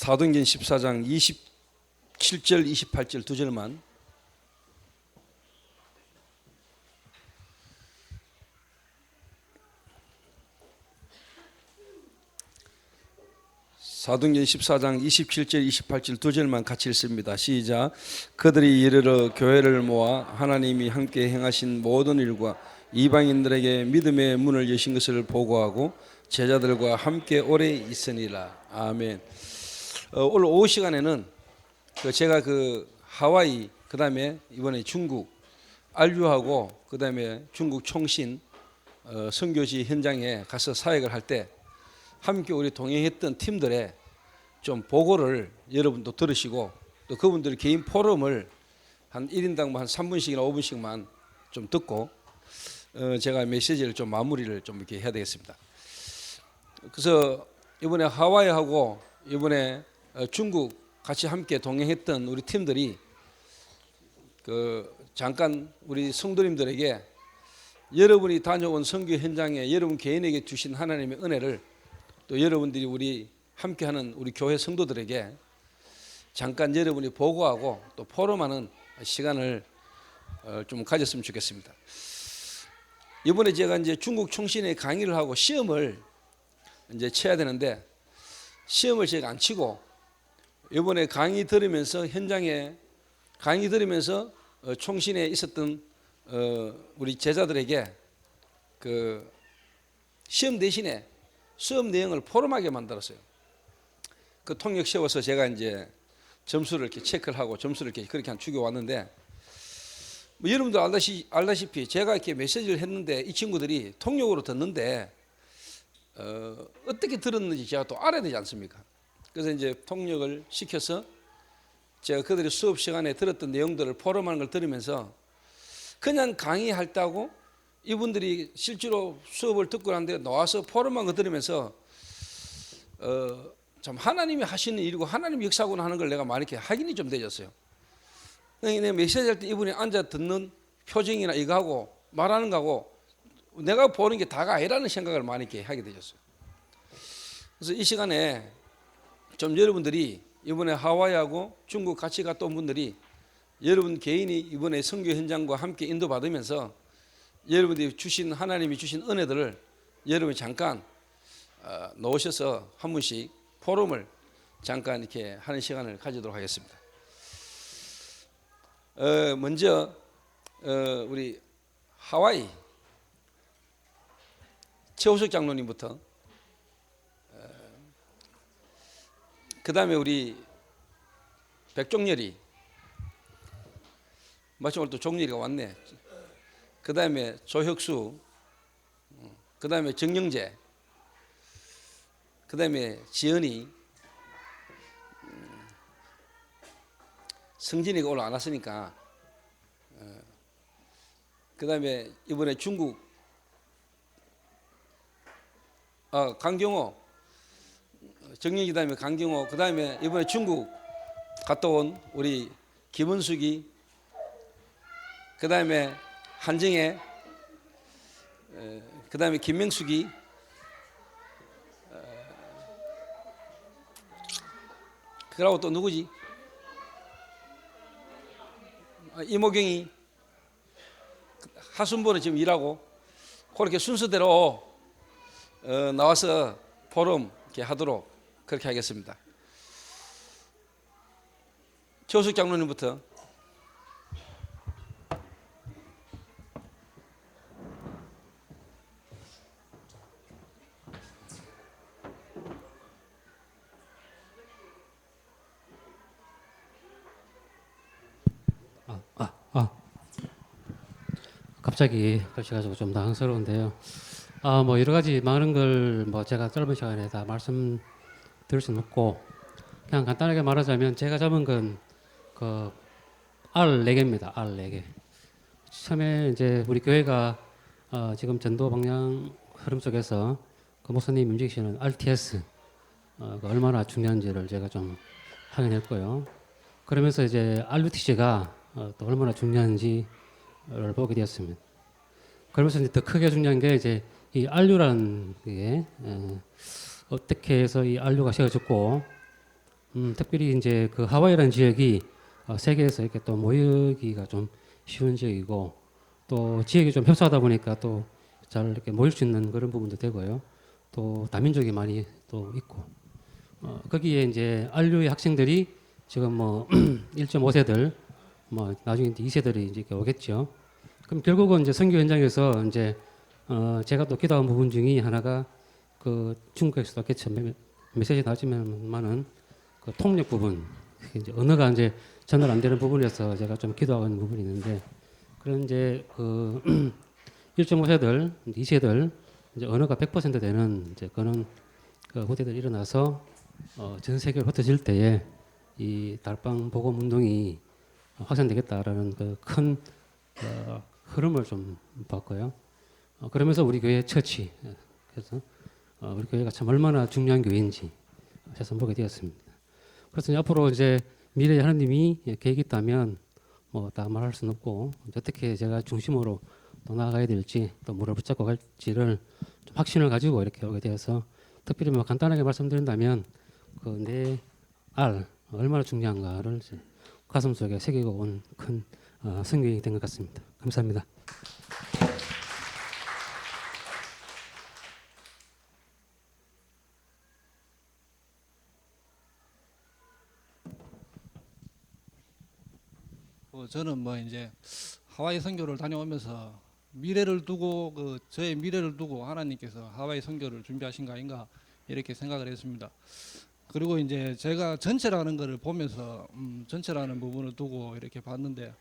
사도행전 14장 27절 28절 두 절만. 사도행전 14장 27절 28절 두 절만 같이 읽습니다. 시작. 그들이 이르러 교회를 모아 하나님이 함께 행하신 모든 일과 이방인들에게 믿음의 문을 여신 것을 보고하고 제자들과 함께 오래 있으니라. 아멘. 오늘 오후 시간에는 제가 하와이, 그 다음에 이번에 중국 알류하고 그 다음에 중국 총신 선교지 현장에 가서 사역을 할 때 함께 우리 동행했던 팀들의 좀 보고를 여러분도 들으시고, 또 그분들의 개인 포럼을 한 1인당 한 3분씩이나 5분씩만 좀 듣고 제가 메시지를 좀 마무리를 좀 이렇게 해야 되겠습니다. 그래서 이번에 하와이하고 이번에 중국 같이 함께 동행했던 우리 팀들이 잠깐 우리 성도님들에게 여러분이 다녀온 선교 현장에 여러분 개인에게 주신 하나님의 은혜를, 또 여러분들이 우리 함께하는 우리 교회 성도들에게 잠깐 여러분이 보고하고 또 포럼하는 시간을 좀 가졌으면 좋겠습니다. 이번에 제가 이제 중국 총신에 강의를 하고 시험을 이제 쳐야 되는데, 시험을 제가 안 치고 이번에 강의 들으면서 현장에 강의 들으면서 총신에 있었던 우리 제자들에게 시험 대신에 수업 내용을 포럼하게 만들었어요. 그 통역 세워서 제가 이제 점수를 이렇게 체크를 하고 점수를 이렇게 그렇게 한 주겨 왔는데, 뭐 여러분들 알다시피 제가 이렇게 메시지를 했는데 이 친구들이 통역으로 듣는데 어떻게 들었는지 제가 또 알아야 되지 않습니까? 그래서 이제 통역을 시켜서 제가 그들이 수업 시간에 들었던 내용들을 포럼하는 걸 들으면서 그냥 강의할 때하고 이분들이 실제로 수업을 듣고 나는데 나와서 포럼한 거 들으면서 참 하나님이 하시는 일이고 하나님이 역사하고 하는 걸 내가 많이 이렇게 확인이 좀 되졌어요. 내가 메시지 할 때 이분이 앉아 듣는 표정이나 이거하고 말하는 거하고 내가 보는 게 다가 아니라는 생각을 많이 이렇게 하게 되셨어요. 그래서 이 시간에 좀 여러분들이 이번에 하와이하고 중국 같이 갔다 온 분들이 여러분 개인이 이번에 선교 현장과 함께 인도받으면서 여러분들이 주신 하나님이 주신 은혜들을 여러분이 잠깐 놓으셔서 한 분씩 포럼을 잠깐 이렇게 하는 시간을 가지도록 하겠습니다. 먼저 우리 하와이 최호석 장로님부터, 그 다음에 우리 백종렬이, 마침 오늘 또 종렬이가 왔네. 그 다음에 조혁수, 그 다음에 정영재, 그 다음에 지연이, 성진이가 오늘 안 왔으니까, 그 다음에 이번에 중국 강경호, 정영이 다음에 강경호, 그 다음에 이번에 중국 갔다 온 우리 김은숙이, 그 다음에 한정혜, 그 다음에 김명숙이, 그러고 또 누구지? 이모경이, 하순보는 지금 일하고, 그렇게 순서대로 나와서 포럼 이렇게 하도록 그렇게 하겠습니다. 최호석 장로님부터. 갑자기 그러셔가지고 좀 당황스러운데요. 뭐 여러 가지 많은 걸 뭐 제가 짧은 시간에 다 말씀드릴 수는 없고, 그냥 간단하게 말하자면 제가 잡은 건 알 4개입니다. 알 4개. 처음에 이제 우리 교회가 지금 전도 방향 흐름 속에서 그 목사님 움직이시는 RTS 얼마나 중요한지를 제가 좀 확인했고요. 그러면서 이제 RUTC가 또 얼마나 중요한지를 보게 되었습니다. 그러면서 이제 더 크게 중요한 게 이제 이 RU라는 게 어떻게 해서 이 RU가 세워졌고 특별히 이제 그 하와이라는 지역이 세계에서 이렇게 또 모이기가 좀 쉬운 지역이고 또 지역이 좀 협소하다 보니까 또 잘 이렇게 모일 수 있는 그런 부분도 되고요. 또 다민족이 많이 또 있고 거기에 이제 안류의 학생들이 지금 뭐 1.5세들 뭐 나중에 이제 2세들이 이제 이렇게 오겠죠. 그럼 결국은 이제 선교 현장에서 이제 제가 또 기도한 부분 중에 하나가 그 중국에서도 왔겠죠. 메시지 나왔지만은 그 통역 부분, 그게 이제 언어가 이제 전달 안 되는 부분에서 제가 좀 기도하고 있는 부분이 있는데 그런 이제 그 1.5세들, 2세들 이제 언어가 100% 되는 이제 그런 그 후대들이 일어나서 전 세계로 흩어질 때에 이 달방 복음 운동이 확산되겠다라는 그 큰 흐름을 좀 봤고요. 그러면서 우리 교회 처치, 그래서 우리 교회가 참 얼마나 중요한 교회인지 새삼 보게 되었습니다. 그래서 이제 앞으로 이제 미래에 하나님이 계획이 있다면 뭐 다 말할 수는 없고 어떻게 제가 중심으로 또 나아가야 될지 또 무엇을 붙잡고 갈지를 좀 확신을 가지고 이렇게 오게 되어서 특별히 뭐 간단하게 말씀드린다면 그 내 알 얼마나 중요한가를 가슴 속에 새기고 온 큰 성경이 된 것 같습니다. 감사합니다. 저는 뭐 이제 하와이 선교를 다녀오면서 미래를 두고 저의 미래를 두고 하나님께서 하와이 선교를 준비하신 거 아닌가 이렇게 생각을 했습니다. 그리고 이제 제가 전체라는 것을 보면서 전체라는 부분을 두고 이렇게 봤는데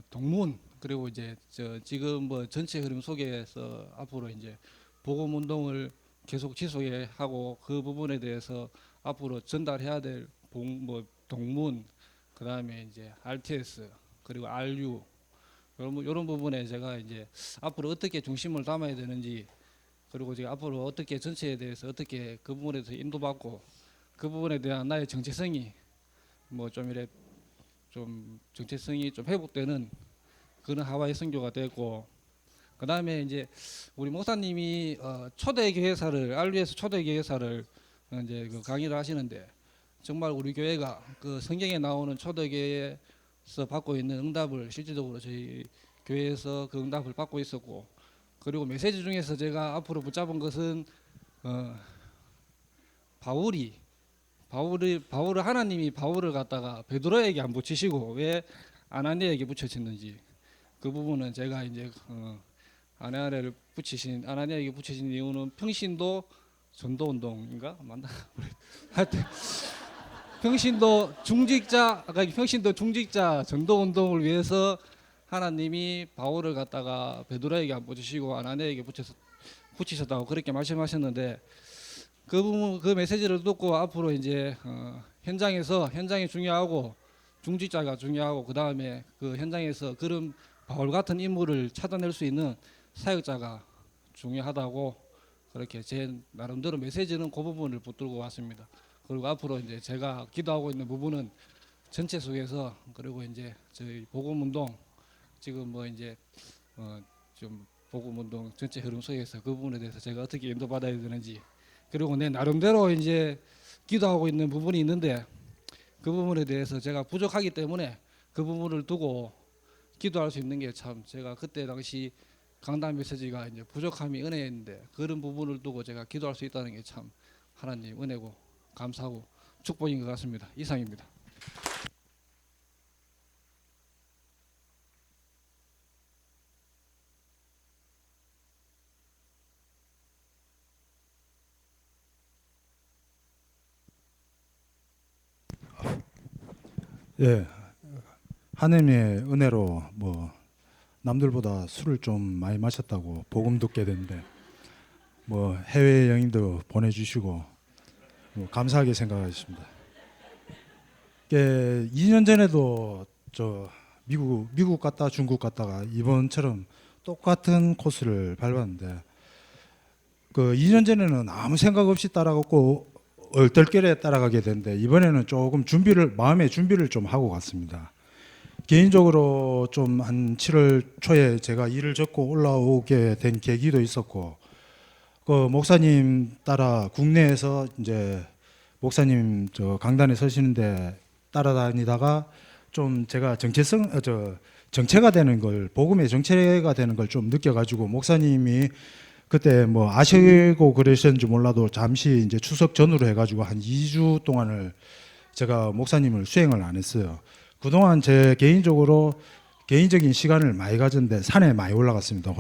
동문 그리고 이제 지금 뭐 전체 흐름 속에서 앞으로 이제 복음 운동을 계속 지속해 하고 그 부분에 대해서 앞으로 전달해야 될 뭐 동문 그다음에 이제 RTS 그리고 RU 이런 부분에 제가 이제 앞으로 어떻게 중심을 담아야 되는지 그리고 제가 앞으로 어떻게 전체에 대해서 어떻게 그 부분에 대해서 인도받고 그 부분에 대한 나의 정체성이 뭐 좀 이래 좀 정체성이 좀 회복되는 그런 하와이 선교가 됐고 그다음에 이제 우리 목사님이 초대 교회사를 RU에서 초대 교회사를 이제 그 강의를 하시는데 정말 우리 교회가 그 성경에 나오는 초대교회에서 받고 있는 응답을 실질적으로 저희 교회에서 그 응답을 받고 있었고 그리고 메시지 중에서 제가 앞으로 붙잡은 것은 바울을 하나님이 바울을 갖다가 베드로에게 안 붙이시고 왜 아나니아에게 붙여졌는지 그 부분은 제가 이제 아나니아에게 붙이신 이유는 평신도 전도운동인가 맞나 하여튼 평신도 중직자 전도운동을 위해서 하나님이 바울을 갖다가 베드로에게 안 붙이시고 아나니아에게 붙이셨다고 그렇게 말씀하셨는데 그 부분 그 메시지를 듣고 앞으로 이제 현장이 중요하고 중직자가 중요하고 그 다음에 그 현장에서 그런 바울 같은 인물을 찾아낼 수 있는 사역자가 중요하다고 그렇게 제 나름대로 메시지는 그 부분을 붙들고 왔습니다. 그리고 앞으로 이제 제가 기도하고 있는 부분은 전체 속에서 그리고 이제 저희 복음 운동 지금 뭐 이제 좀 복음 운동 전체 흐름 속에서 그 부분에 대해서 제가 어떻게 인도받아야 되는지 그리고 내 나름대로 이제 기도하고 있는 부분이 있는데 그 부분에 대해서 제가 부족하기 때문에 그 부분을 두고 기도할 수 있는 게 참 제가 그때 당시 강단 메시지가 이제 부족함이 은혜인데 그런 부분을 두고 제가 기도할 수 있다는 게 참 하나님 은혜고 감사하고 축복인 것 같습니다. 이상입니다. 예, 하나님의 은혜로 뭐 남들보다 술을 좀 많이 마셨다고 복음 듣게 됐는데 뭐 해외 여행도 보내주시고 뭐 감사하게 생각하겠습니다. 2년 전에도 저 미국 갔다 중국 갔다가 이번처럼 똑같은 코스를 밟았는데 그 2년 전에는 아무 생각 없이 따라갔고 얼떨결에 따라가게 됐는데 이번에는 조금 마음의 준비를 좀 하고 갔습니다. 개인적으로 좀 한 7월 초에 제가 일을 접고 올라오게 된 계기도 있었고 그 목사님 따라 국내에서 이제 목사님 저 강단에 서시는데 따라다니다가 좀 제가 정체가 되는 걸, 복음의 정체가 되는 걸 좀 느껴가지고, 목사님이 그때 뭐 아시고 그러셨는지 몰라도 잠시 이제 추석 전후로 해가지고 한 2주 동안을 제가 목사님을 수행을 안 했어요. 그동안 제 개인적인 시간을 많이 가졌는데 산에 많이 올라갔습니다.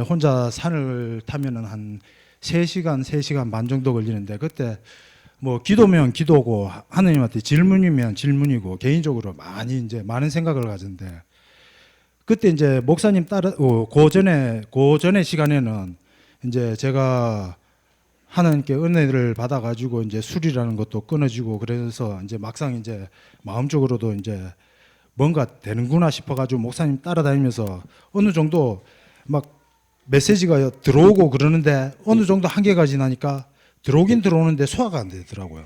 혼자 산을 타면은 한 3시간, 3시간 반 정도 걸리는데, 그때 뭐 기도면 기도고 하느님한테 질문이면 질문이고 개인적으로 많은 생각을 가졌는데, 그때 이제 목사님 따라 그 전에 시간에는 이제 제가 하나님께 은혜를 받아 가지고 이제 술이라는 것도 끊어지고, 그래서 이제 막상 이제 마음적으로도 이제 뭔가 되는구나 싶어 가지고 목사님 따라다니면서 어느 정도 막 메시지가 들어오고 그러는데, 어느 정도 한계가 지나니까 들어오긴 들어오는데 소화가 안 되더라고요.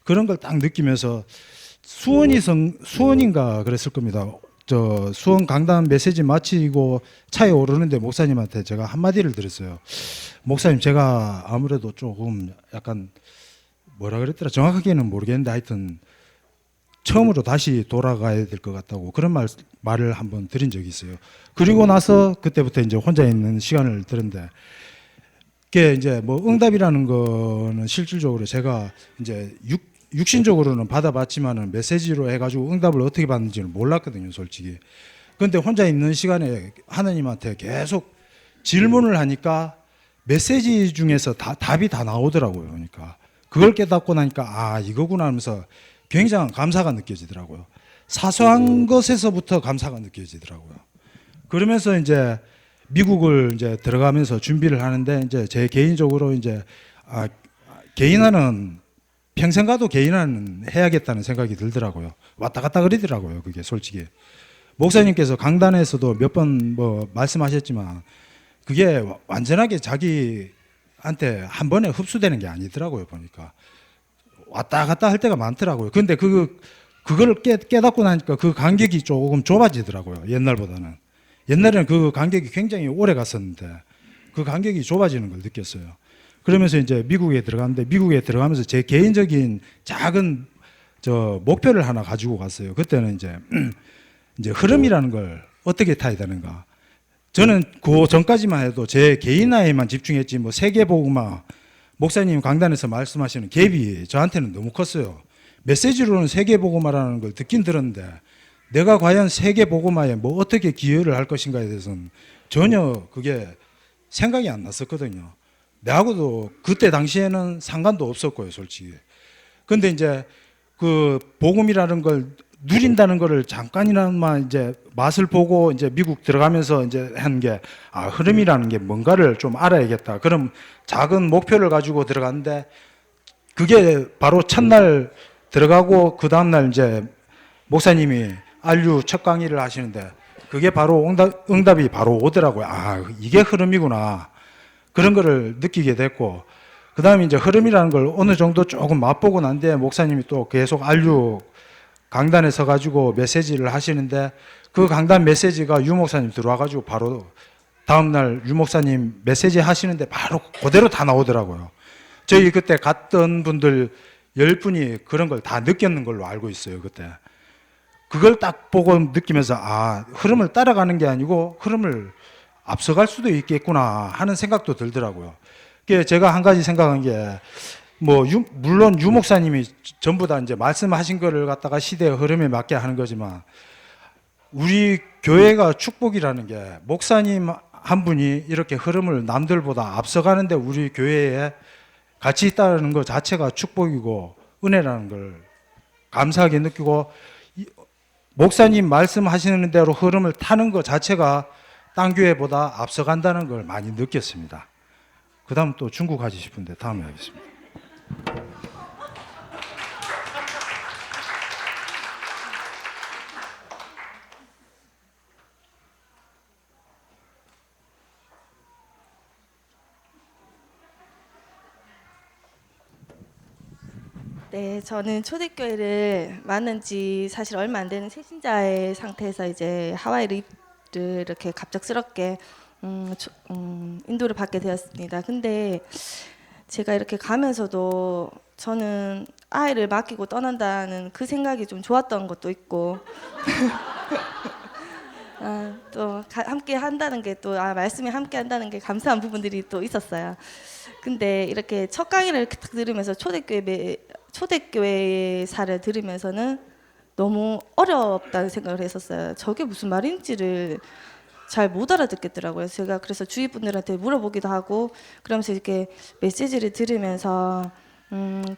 그런 걸 딱 느끼면서 수원인가 그랬을 겁니다. 저 수원 강단 메시지 마치고 차에 오르는데 목사님한테 제가 한마디를 드렸어요. 목사님, 제가 아무래도 조금 약간 뭐라 그랬더라, 정확하게는 모르겠는데 하여튼 처음으로 다시 돌아가야 될 것 같다고 그런 말을 한번 드린 적이 있어요. 그리고 나서 그때부터 이제 혼자 있는 시간을 들었는데, 그게 이제 뭐 응답이라는 거는 실질적으로 제가 이제 육신적으로는 받아봤지만은 메시지로 해가지고 응답을 어떻게 받는지는 몰랐거든요, 솔직히. 그런데 혼자 있는 시간에 하나님한테 계속 질문을 하니까 메시지 중에서 답이 다 나오더라고요. 그러니까 그걸 깨닫고 나니까 아, 이거구나 하면서 굉장한 감사가 느껴지더라고요. 사소한 것에서부터 감사가 느껴지더라고요. 그러면서 이제 미국을 이제 들어가면서 준비를 하는데, 이제 제 개인적으로 이제 개인화는 평생 가도 개인화는 해야겠다는 생각이 들더라고요. 왔다 갔다 그러더라고요. 그게 솔직히 목사님께서 강단에서도 몇 번 뭐 말씀하셨지만 그게 완전하게 자기한테 한 번에 흡수되는 게 아니더라고요. 보니까 왔다 갔다 할 때가 많더라고요. 근데 그걸 깨닫고 나니까 그 간격이 조금 좁아지더라고요. 옛날에는 그 간격이 굉장히 오래 갔었는데 그 간격이 좁아지는 걸 느꼈어요. 그러면서 이제 미국에 들어갔는데, 미국에 들어가면서 제 개인적인 작은 목표를 하나 가지고 갔어요. 그때는 이제 흐름이라는 걸 어떻게 타야 되는가. 저는 그 전까지만 해도 제 개인화에만 집중했지, 뭐 세계복음화, 목사님 강단에서 말씀하시는 갭이 저한테는 너무 컸어요. 메시지로는 세계복음화라는 걸 듣긴 들었는데 내가 과연 세계복음화에 뭐 어떻게 기여를 할 것인가에 대해서는 전혀 그게 생각이 안 났었거든요. 내하고도 그때 당시에는 상관도 없었고요, 솔직히. 근데 이제 그 복음이라는 걸 누린다는 거를 잠깐이나마 이제 맛을 보고 이제 미국 들어가면서 이제 한 게, 아, 흐름이라는 게 뭔가를 좀 알아야겠다. 그럼 작은 목표를 가지고 들어갔는데, 그게 바로 첫날 들어가고 그 다음날 이제 목사님이 RU 첫 강의를 하시는데, 그게 바로 응답이 바로 오더라고요. 아, 이게 흐름이구나. 그런 거를 느끼게 됐고, 그 다음에 이제 흐름이라는 걸 어느 정도 조금 맛보고 난 뒤에 목사님이 또 계속 RU 강단에 서가지고 메시지를 하시는데, 그 강단 메시지가 유 목사님 들어와가지고 바로 다음날 유 목사님 메시지 하시는데 바로 그대로 다 나오더라고요. 저희 그때 갔던 분들 10분이 그런 걸 다 느꼈는 걸로 알고 있어요, 그때. 그걸 딱 보고 느끼면서, 아, 흐름을 따라가는 게 아니고 흐름을 앞서갈 수도 있겠구나 하는 생각도 들더라고요. 제가 한 가지 생각한 게, 뭐 물론 유 목사님이 전부 다 이제 말씀하신 거를 갖다가 시대의 흐름에 맞게 하는 거지만, 우리 교회가 축복이라는 게 목사님 한 분이 이렇게 흐름을 남들보다 앞서가는데 우리 교회에 같이 있다는 것 자체가 축복이고 은혜라는 걸 감사하게 느끼고, 목사님 말씀하시는 대로 흐름을 타는 것 자체가 딴 교회보다 앞서간다는 걸 많이 느꼈습니다. 그 다음 또 중국 가지 싶은데 다음에 하겠습니다. 네, 저는 초대교회를 만난 지 사실 얼마 안 되는 새신자의 상태에서 이제 하와이를 이렇게 갑작스럽게 인도를 받게 되었습니다. 근데 제가 이렇게 가면서도 저는 아이를 맡기고 떠난다는 그 생각이 좀 좋았던 것도 있고 또 함께 한다는 게 또 말씀이 함께 한다는 게 감사한 부분들이 또 있었어요. 근데 이렇게 첫 강의를 딱 들으면서 초대교회사를 들으면서는 너무 어렵다는 생각을 했었어요. 저게 무슨 말인지를 잘 못 알아듣겠더라고요. 제가 그래서 주위 분들한테 물어보기도 하고 그러면서 이렇게 메시지를 들으면서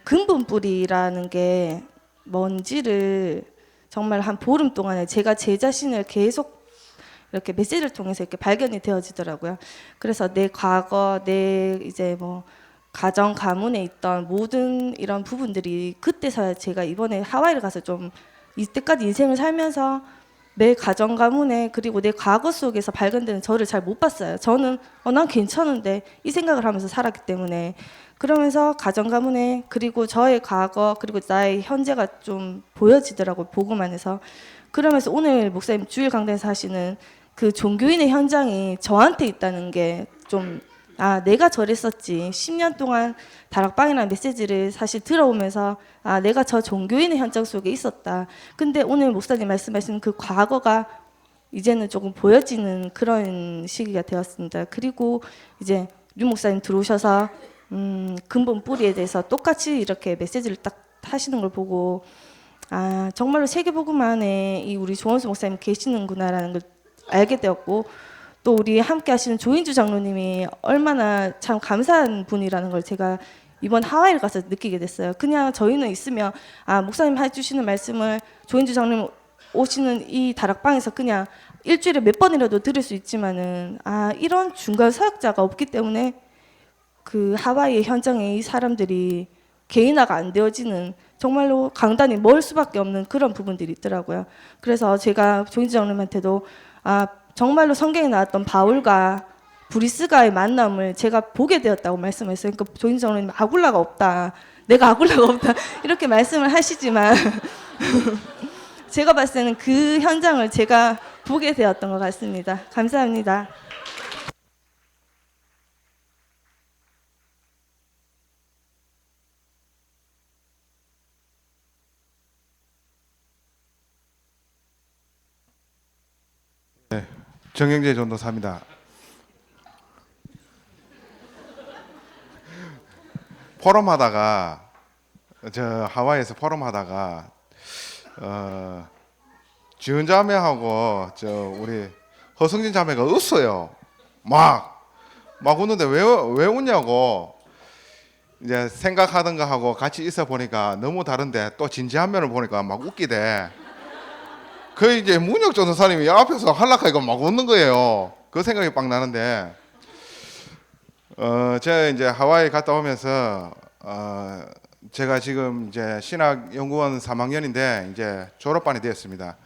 근본 뿌리라는 게 뭔지를 정말 한 보름 동안에 제가 제 자신을 계속 이렇게 메시지를 통해서 이렇게 발견이 되어지더라고요. 그래서 내 과거, 내 이제 뭐 가정 가문에 있던 모든 이런 부분들이 그때서야 제가 이번에 하와이를 가서 좀 이때까지 인생을 살면서 내 가정 가문에 그리고 내 과거 속에서 발견되는 저를 잘 못 봤어요. 저는 난 괜찮은데 이 생각을 하면서 살았기 때문에 그러면서 가정 가문에 그리고 저의 과거 그리고 나의 현재가 좀 보여지더라고요. 보고만 해서. 그러면서 오늘 목사님 주일 강단에서 하시는 그 종교인의 현장이 저한테 있다는 게 좀 내가 저랬었지. 10년 동안 다락방이라는 메시지를 사실 들어오면서 내가 저 종교인의 현장 속에 있었다. 근데 오늘 목사님 말씀하신 그 과거가 이제는 조금 보여지는 그런 시기가 되었습니다. 그리고 이제 류 목사님 들어오셔서 근본 뿌리에 대해서 똑같이 이렇게 메시지를 딱 하시는 걸 보고 정말로 세계복음 안에 이 우리 조원수 목사님 계시는구나라는 걸 알게 되었고 또 우리 함께 하시는 조인주 장로님이 얼마나 참 감사한 분이라는 걸 제가 이번 하와이를 가서 느끼게 됐어요. 그냥 저희는 있으면 목사님 해주시는 말씀을 조인주 장로님 오시는 이 다락방에서 그냥 일주일에 몇 번이라도 들을 수 있지만은 이런 중간 사역자가 없기 때문에 그 하와이의 현장에 이 사람들이 개인화가 안 되어지는 정말로 강단이 멀 수밖에 없는 그런 부분들이 있더라고요. 그래서 제가 조인주 장로님한테도 정말로 성경에 나왔던 바울과 브리스가의 만남을 제가 보게 되었다고 말씀했어요. 그러니까 조인주 장로님 아굴라가 없다. 내가 아굴라가 없다. 이렇게 말씀을 하시지만 제가 봤을 때는 그 현장을 제가 보게 되었던 것 같습니다. 감사합니다. 정영재 전도사입니다. 포럼하다가 하와이에서 포럼하다가 지은 자매하고 우리 허성진 자매가 웃어요. 막 웃는데 왜 웃냐고 이제 생각하던가 하고 같이 있어 보니까 너무 다른데 또 진지한 면을 보니까 막 웃기대. 그 이제 문혁 전도사님이 앞에서 한락하니까 막 웃는 거예요. 그 생각이 빡 나는데 제가 이제 하와이 갔다 오면서 제가 지금 이제 신학연구원 3학년인데 이제 졸업반이 되었습니다.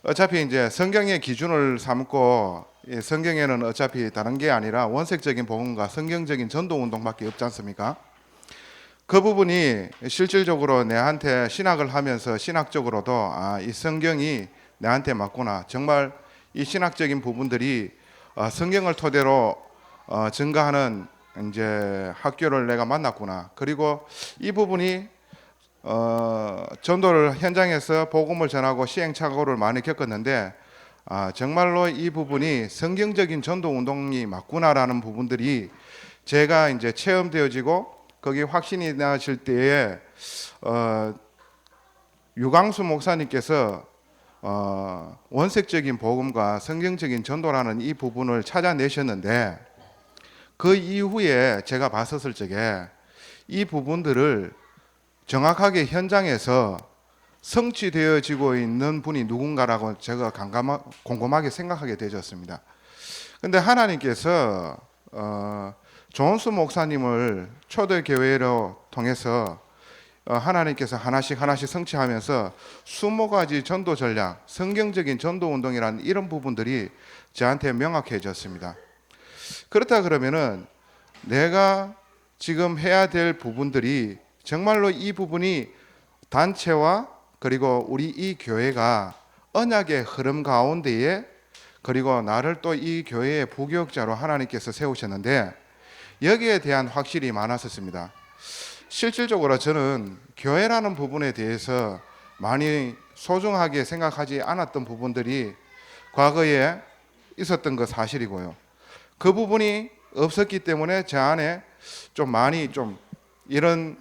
어차피 이제 성경의 기준을 삼고 성경에는 어차피 다른 게 아니라 원색적인 복음과 성경적인 전도 운동밖에 없지 않습니까? 그 부분이 실질적으로 내한테 신학을 하면서 신학적으로도 이 성경이 내한테 맞구나. 정말 이 신학적인 부분들이 성경을 토대로 증가하는 이제 학교를 내가 만났구나. 그리고 이 부분이 전도를 현장에서 복음을 전하고 시행착오를 많이 겪었는데 정말로 이 부분이 성경적인 전도 운동이 맞구나라는 부분들이 제가 이제 체험되어지고 거기 확신이 나실 때에 유광수 목사님께서 원색적인 복음과 성경적인 전도라는 이 부분을 찾아내셨는데 그 이후에 제가 봤었을 적에 이 부분들을 정확하게 현장에서 성취되어지고 있는 분이 누군가라고 제가 곰곰하게 생각하게 되었습니다. 근데 하나님께서 조은수 목사님을 초대교회로 통해서 하나님께서 하나씩 성취하면서 20가지 전도 전략, 성경적인 전도 운동이라는 이런 부분들이 저한테 명확해졌습니다. 그렇다 그러면은 내가 지금 해야 될 부분들이 정말로 이 부분이 단체와 그리고 우리 이 교회가 언약의 흐름 가운데에 그리고 나를 또 이 교회의 부교육자로 하나님께서 세우셨는데 여기에 대한 확실히 많았었습니다. 실질적으로 저는 교회라는 부분에 대해서 많이 소중하게 생각하지 않았던 부분들이 과거에 있었던 거 사실이고요. 그 부분이 없었기 때문에 제 안에 좀 많이 좀 이런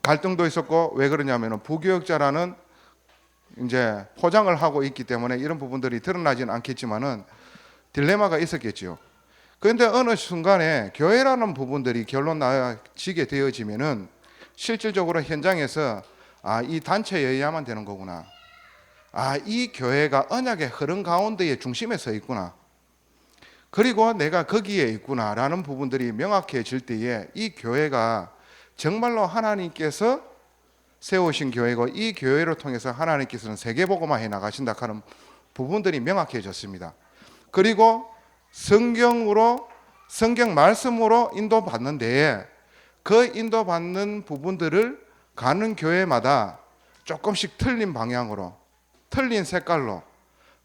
갈등도 있었고, 왜 그러냐면은 부교역자라는 이제 포장을 하고 있기 때문에 이런 부분들이 드러나지는 않겠지만은 딜레마가 있었겠지요. 그런데 어느 순간에 교회라는 부분들이 결론 나지게 되어지면은 실질적으로 현장에서 이 단체여야만 되는 거구나. 이 교회가 언약의 흐름 가운데의 중심에 서 있구나. 그리고 내가 거기에 있구나라는 부분들이 명확해질 때에 이 교회가 정말로 하나님께서 세우신 교회고, 이 교회를 통해서 하나님께서는 세계복음화해 나가신다 하는 부분들이 명확해졌습니다. 그리고 성경 말씀으로 인도받는데 그 인도받는 부분들을 가는 교회마다 조금씩 틀린 방향으로, 틀린 색깔로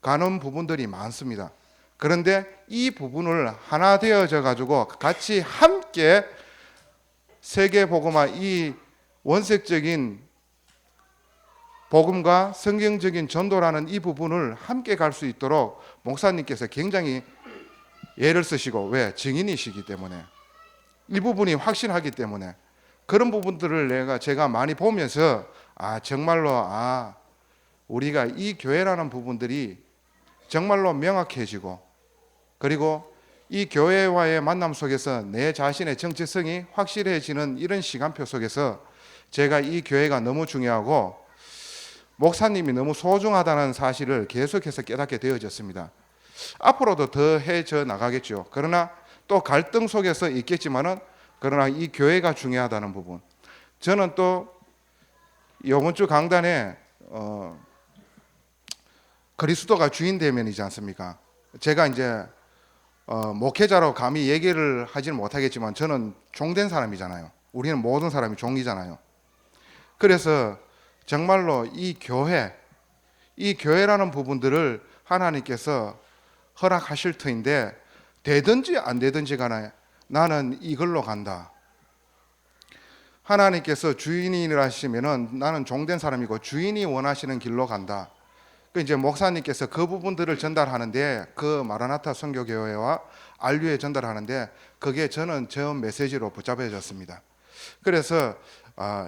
가는 부분들이 많습니다. 그런데 이 부분을 하나 되어져 가지고 같이 함께 세계복음화, 이 원색적인 복음과 성경적인 전도라는 이 부분을 함께 갈 수 있도록 목사님께서 굉장히 애를 쓰시고, 왜? 증인이시기 때문에, 이 부분이 확신하기 때문에 그런 부분들을 제가 많이 보면서 정말로 우리가 이 교회라는 부분들이 정말로 명확해지고, 그리고 이 교회와의 만남 속에서 내 자신의 정체성이 확실해지는 이런 시간표 속에서 제가 이 교회가 너무 중요하고 목사님이 너무 소중하다는 사실을 계속해서 깨닫게 되어졌습니다. 앞으로도 더 해져 나가겠죠. 그러나 또 갈등 속에서 있겠지만은, 그러나 이 교회가 중요하다는 부분, 저는 또 이번 주 강단에 그리스도가 주인 대면이지 않습니까? 제가 이제 목회자로 감히 얘기를 하지는 못하겠지만 저는 종된 사람이잖아요. 우리는 모든 사람이 종이잖아요. 그래서 정말로 이 교회라는 부분들을 하나님께서 허락하실 터인데, 되든지 안 되든지 간에 나는 이걸로 간다. 하나님께서 주인이라 하시면은 나는 종된 사람이고 주인이 원하시는 길로 간다. 그 이제 목사님께서 그 부분들을 전달하는데, 그 마라나타 선교교회와 알류에 전달하는데, 그게 저는 저 메시지로 붙잡혀졌습니다. 그래서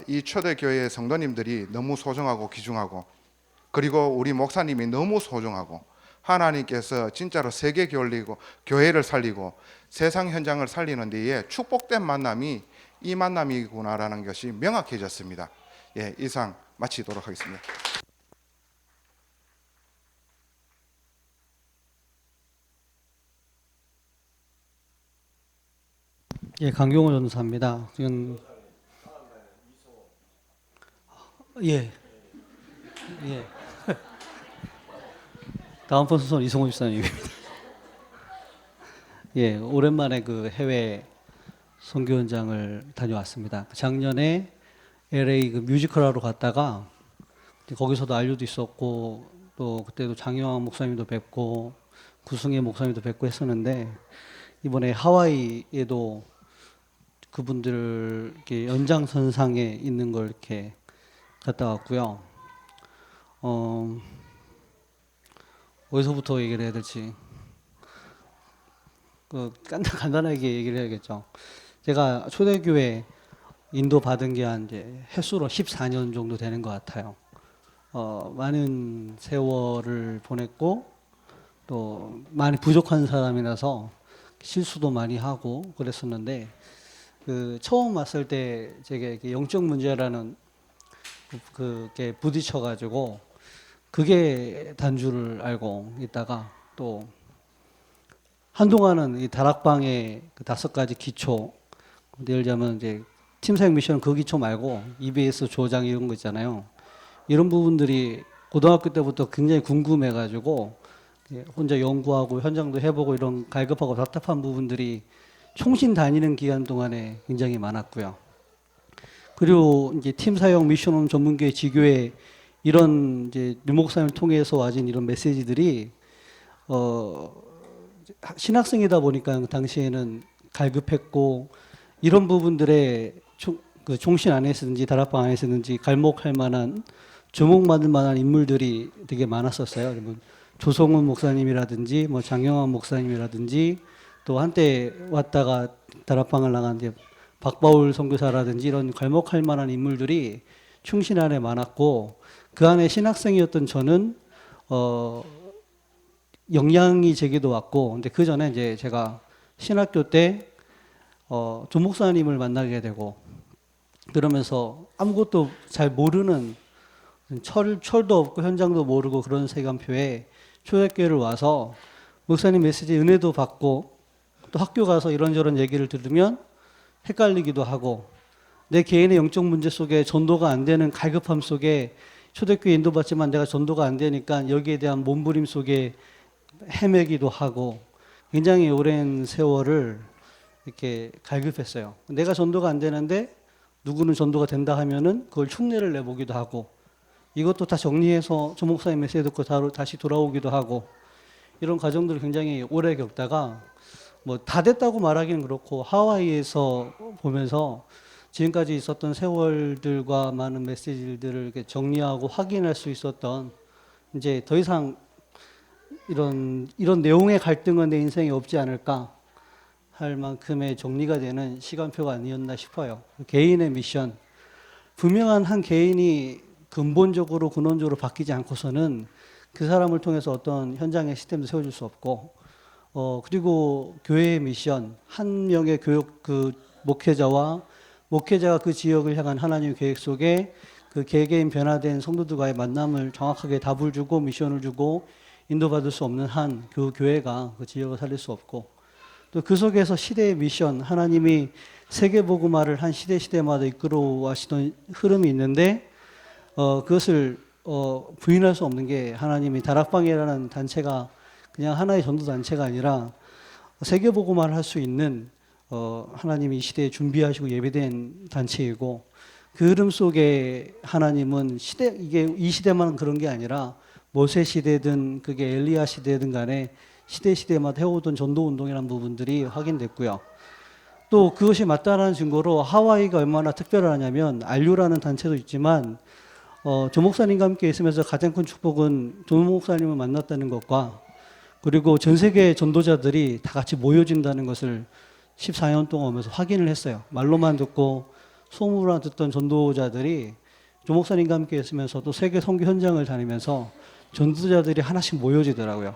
이 초대교회의 성도님들이 너무 소중하고 귀중하고, 그리고 우리 목사님이 너무 소중하고, 하나님께서 진짜로 세계 교회를 살리고 세상 현장을 살리는 데에 축복된 만남이 이 만남이구나라는 것이 명확해졌습니다. 이상 마치도록 하겠습니다. 강경호 전사입니다. 지금 예. 다음 번 순서는 이성호 집사님입니다. 오랜만에 그 해외 선교 현장을 다녀왔습니다. 작년에 LA 그 뮤지컬 하러 갔다가 거기서도 알류도 있었고, 또 그때도 장영환 목사님도 뵙고 구승혜 목사님도 뵙고 했었는데, 이번에 하와이에도 그분들 이렇게 연장선상에 있는 걸 이렇게 갔다 왔고요. 어디서부터 얘기를 해야 될지 간단하게 얘기를 해야겠죠. 제가 초대교회 인도 받은 게 한 이제 횟수로 14년 정도 되는 것 같아요. 많은 세월을 보냈고 또 많이 부족한 사람이라서 실수도 많이 하고 그랬었는데, 그 처음 왔을 때 제가 영적 문제라는 그게 부딪혀가지고 그게 단주를 알고 있다가, 또 한동안은 이 다락방의 그 5가지 기초, 예를 들자면 이제 팀사역 미션 그 기초 말고 EBS 조장 이런 거 있잖아요. 이런 부분들이 고등학교 때부터 굉장히 궁금해가지고 혼자 연구하고 현장도 해보고 이런 갈급하고 답답한 부분들이 총신 다니는 기간 동안에 굉장히 많았고요. 그리고 이제 팀사역 미션 전문교회 지교회 이런 이제 류목사님을 통해서 와진 이런 메시지들이 신학생이다 보니까 그 당시에는 갈급했고, 이런 부분들에 그 총신 안에서든지 다락방 안에서든지 갈목할 만한 주목받을 만한 인물들이 되게 많았었어요. 뭐 조성훈 목사님이라든지 뭐 장영환 목사님이라든지 또 한때 왔다가 다락방을 나갔는데 박바울 선교사라든지 이런 갈목할 만한 인물들이 충신 안에 많았고 그 안에 신학생이었던 저는 영향이 제게도 왔고 근데 그 전에 이제 제가 신학교 때 조 목사님을 만나게 되고 그러면서 아무것도 잘 모르는 철도 없고 현장도 모르고 그런 세간표에 초대교회를 와서 목사님 메시지 은혜도 받고 또 학교 가서 이런저런 얘기를 들으면 헷갈리기도 하고 내 개인의 영적 문제 속에 전도가 안 되는 갈급함 속에 초대교회 인도받지만 내가 전도가 안 되니까 여기에 대한 몸부림 속에 헤매기도 하고 굉장히 오랜 세월을 이렇게 갈급했어요. 내가 전도가 안 되는데 누구는 전도가 된다 하면은 그걸 흉내를 내보기도 하고 이것도 다 정리해서 조 목사님 메시지 듣고 다시 돌아오기도 하고 이런 과정들을 굉장히 오래 겪다가 뭐 다 됐다고 말하기는 그렇고 하와이에서 보면서 지금까지 있었던 세월들과 많은 메시지들을 이렇게 정리하고 확인할 수 있었던 이제 더 이상 이런 내용의 갈등은 내 인생에 없지 않을까 할 만큼의 정리가 되는 시간표가 아니었나 싶어요. 개인의 미션, 분명한 한 개인이 근본적으로 근원적으로 바뀌지 않고서는 그 사람을 통해서 어떤 현장의 시스템도 세워줄 수 없고 그리고 교회의 미션, 한 명의 목회자가 그 지역을 향한 하나님의 계획 속에 그 개개인 변화된 성도들과의 만남을 정확하게 답을 주고 미션을 주고 인도받을 수 없는 한 그 교회가 그 지역을 살릴 수 없고 또 그 속에서 시대의 미션, 하나님이 세계복음화를 한 시대마다 이끌어와시던 흐름이 있는데 그것을 부인할 수 없는 게 하나님이 다락방이라는 단체가 그냥 하나의 전도 단체가 아니라 세계복음화를 할 수 있는 하나님이 이 시대에 준비하시고 예배된 단체이고 그 흐름 속에 하나님은 이게 이 시대만 그런 게 아니라 모세 시대든 그게 엘리야 시대든 간에 시대마다 해오던 전도운동이라는 부분들이 확인됐고요. 또 그것이 맞다는 증거로 하와이가 얼마나 특별하냐면 알류라는 단체도 있지만 조 목사님과 함께 있으면서 가장 큰 축복은 조 목사님을 만났다는 것과 그리고 전 세계 전도자들이 다 같이 모여진다는 것을 14년 동안 오면서 확인을 했어요. 말로만 듣고 소문만 듣던 전도자들이 조 목사님과 함께 있으면서 또 세계 선교 현장을 다니면서 전도자들이 하나씩 모여지더라고요.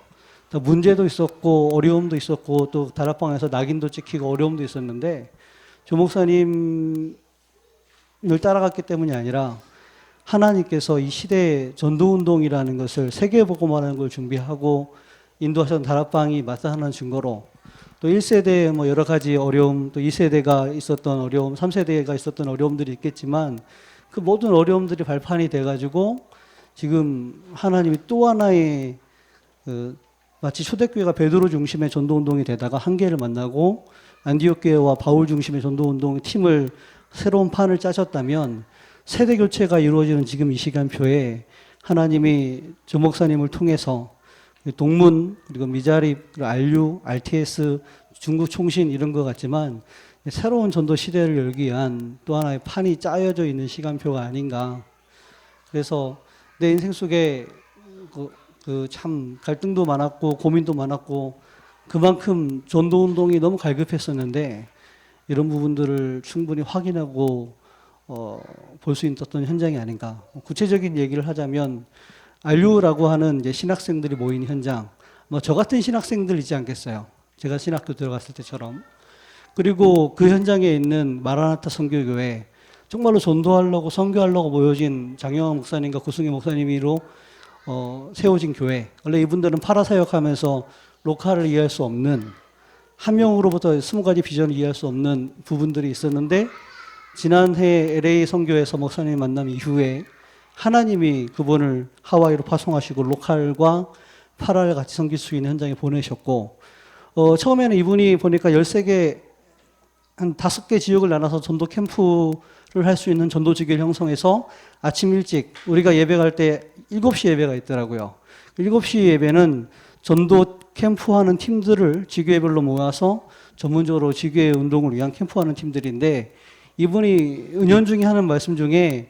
문제도 있었고 어려움도 있었고 또 다락방에서 낙인도 찍히고 어려움도 있었는데 조 목사님을 따라갔기 때문이 아니라 하나님께서 이 시대의 전도운동이라는 것을 세계복음화라는 걸 준비하고 인도하셨던 다락방이 마땅한 증거로 또 1세대의 뭐 여러 가지 어려움 또 2세대가 있었던 어려움 3세대가 있었던 어려움들이 있겠지만 그 모든 어려움들이 발판이 돼가지고 지금 하나님이 또 하나의 마치 초대교회가 베드로 중심의 전도운동이 되다가 한계를 만나고 안디옥 교회와 바울 중심의 전도운동 팀을 새로운 판을 짜셨다면 세대 교체가 이루어지는 지금 이 시간표에 하나님이 조 목사님을 통해서 동문 그리고 미자립, 알류, RTS, 중국 총신 이런 것 같지만 새로운 전도 시대를 열기 위한 또 하나의 판이 짜여져 있는 시간표가 아닌가. 그래서 내 인생 속에 참 갈등도 많았고 고민도 많았고 그만큼 전도운동이 너무 갈급했었는데 이런 부분들을 충분히 확인하고 볼 수 있었던 현장이 아닌가. 구체적인 얘기를 하자면 알류라고 하는 이제 신학생들이 모인 현장, 뭐 저 같은 신학생들 있지 않겠어요? 제가 신학교 들어갔을 때처럼. 그리고 그 현장에 있는 마라나타 선교교회, 정말로 전도하려고 선교하려고 모여진 장영환 목사님과 구승희 목사님으로 세워진 교회. 원래 이분들은 파라사역하면서 로컬을 이해할 수 없는 한 명으로부터 20가지 비전을 이해할 수 없는 부분들이 있었는데 지난해 LA 선교에서 목사님 만남 이후에 하나님이 그분을 하와이로 파송하시고 로컬과 파라를 같이 섬길 수 있는 현장에 보내셨고 처음에는 이분이 보니까 13개 한 5개 지역을 나눠서 전도 캠프를 할 수 있는 전도 지교를 형성해서 아침 일찍 우리가 예배 갈 때 7시 예배가 있더라고요. 7시 예배는 전도 캠프하는 팀들을 지교회별로 모아서 전문적으로 지교회 운동을 위한 캠프하는 팀들인데 이분이 은연중에 하는 말씀 중에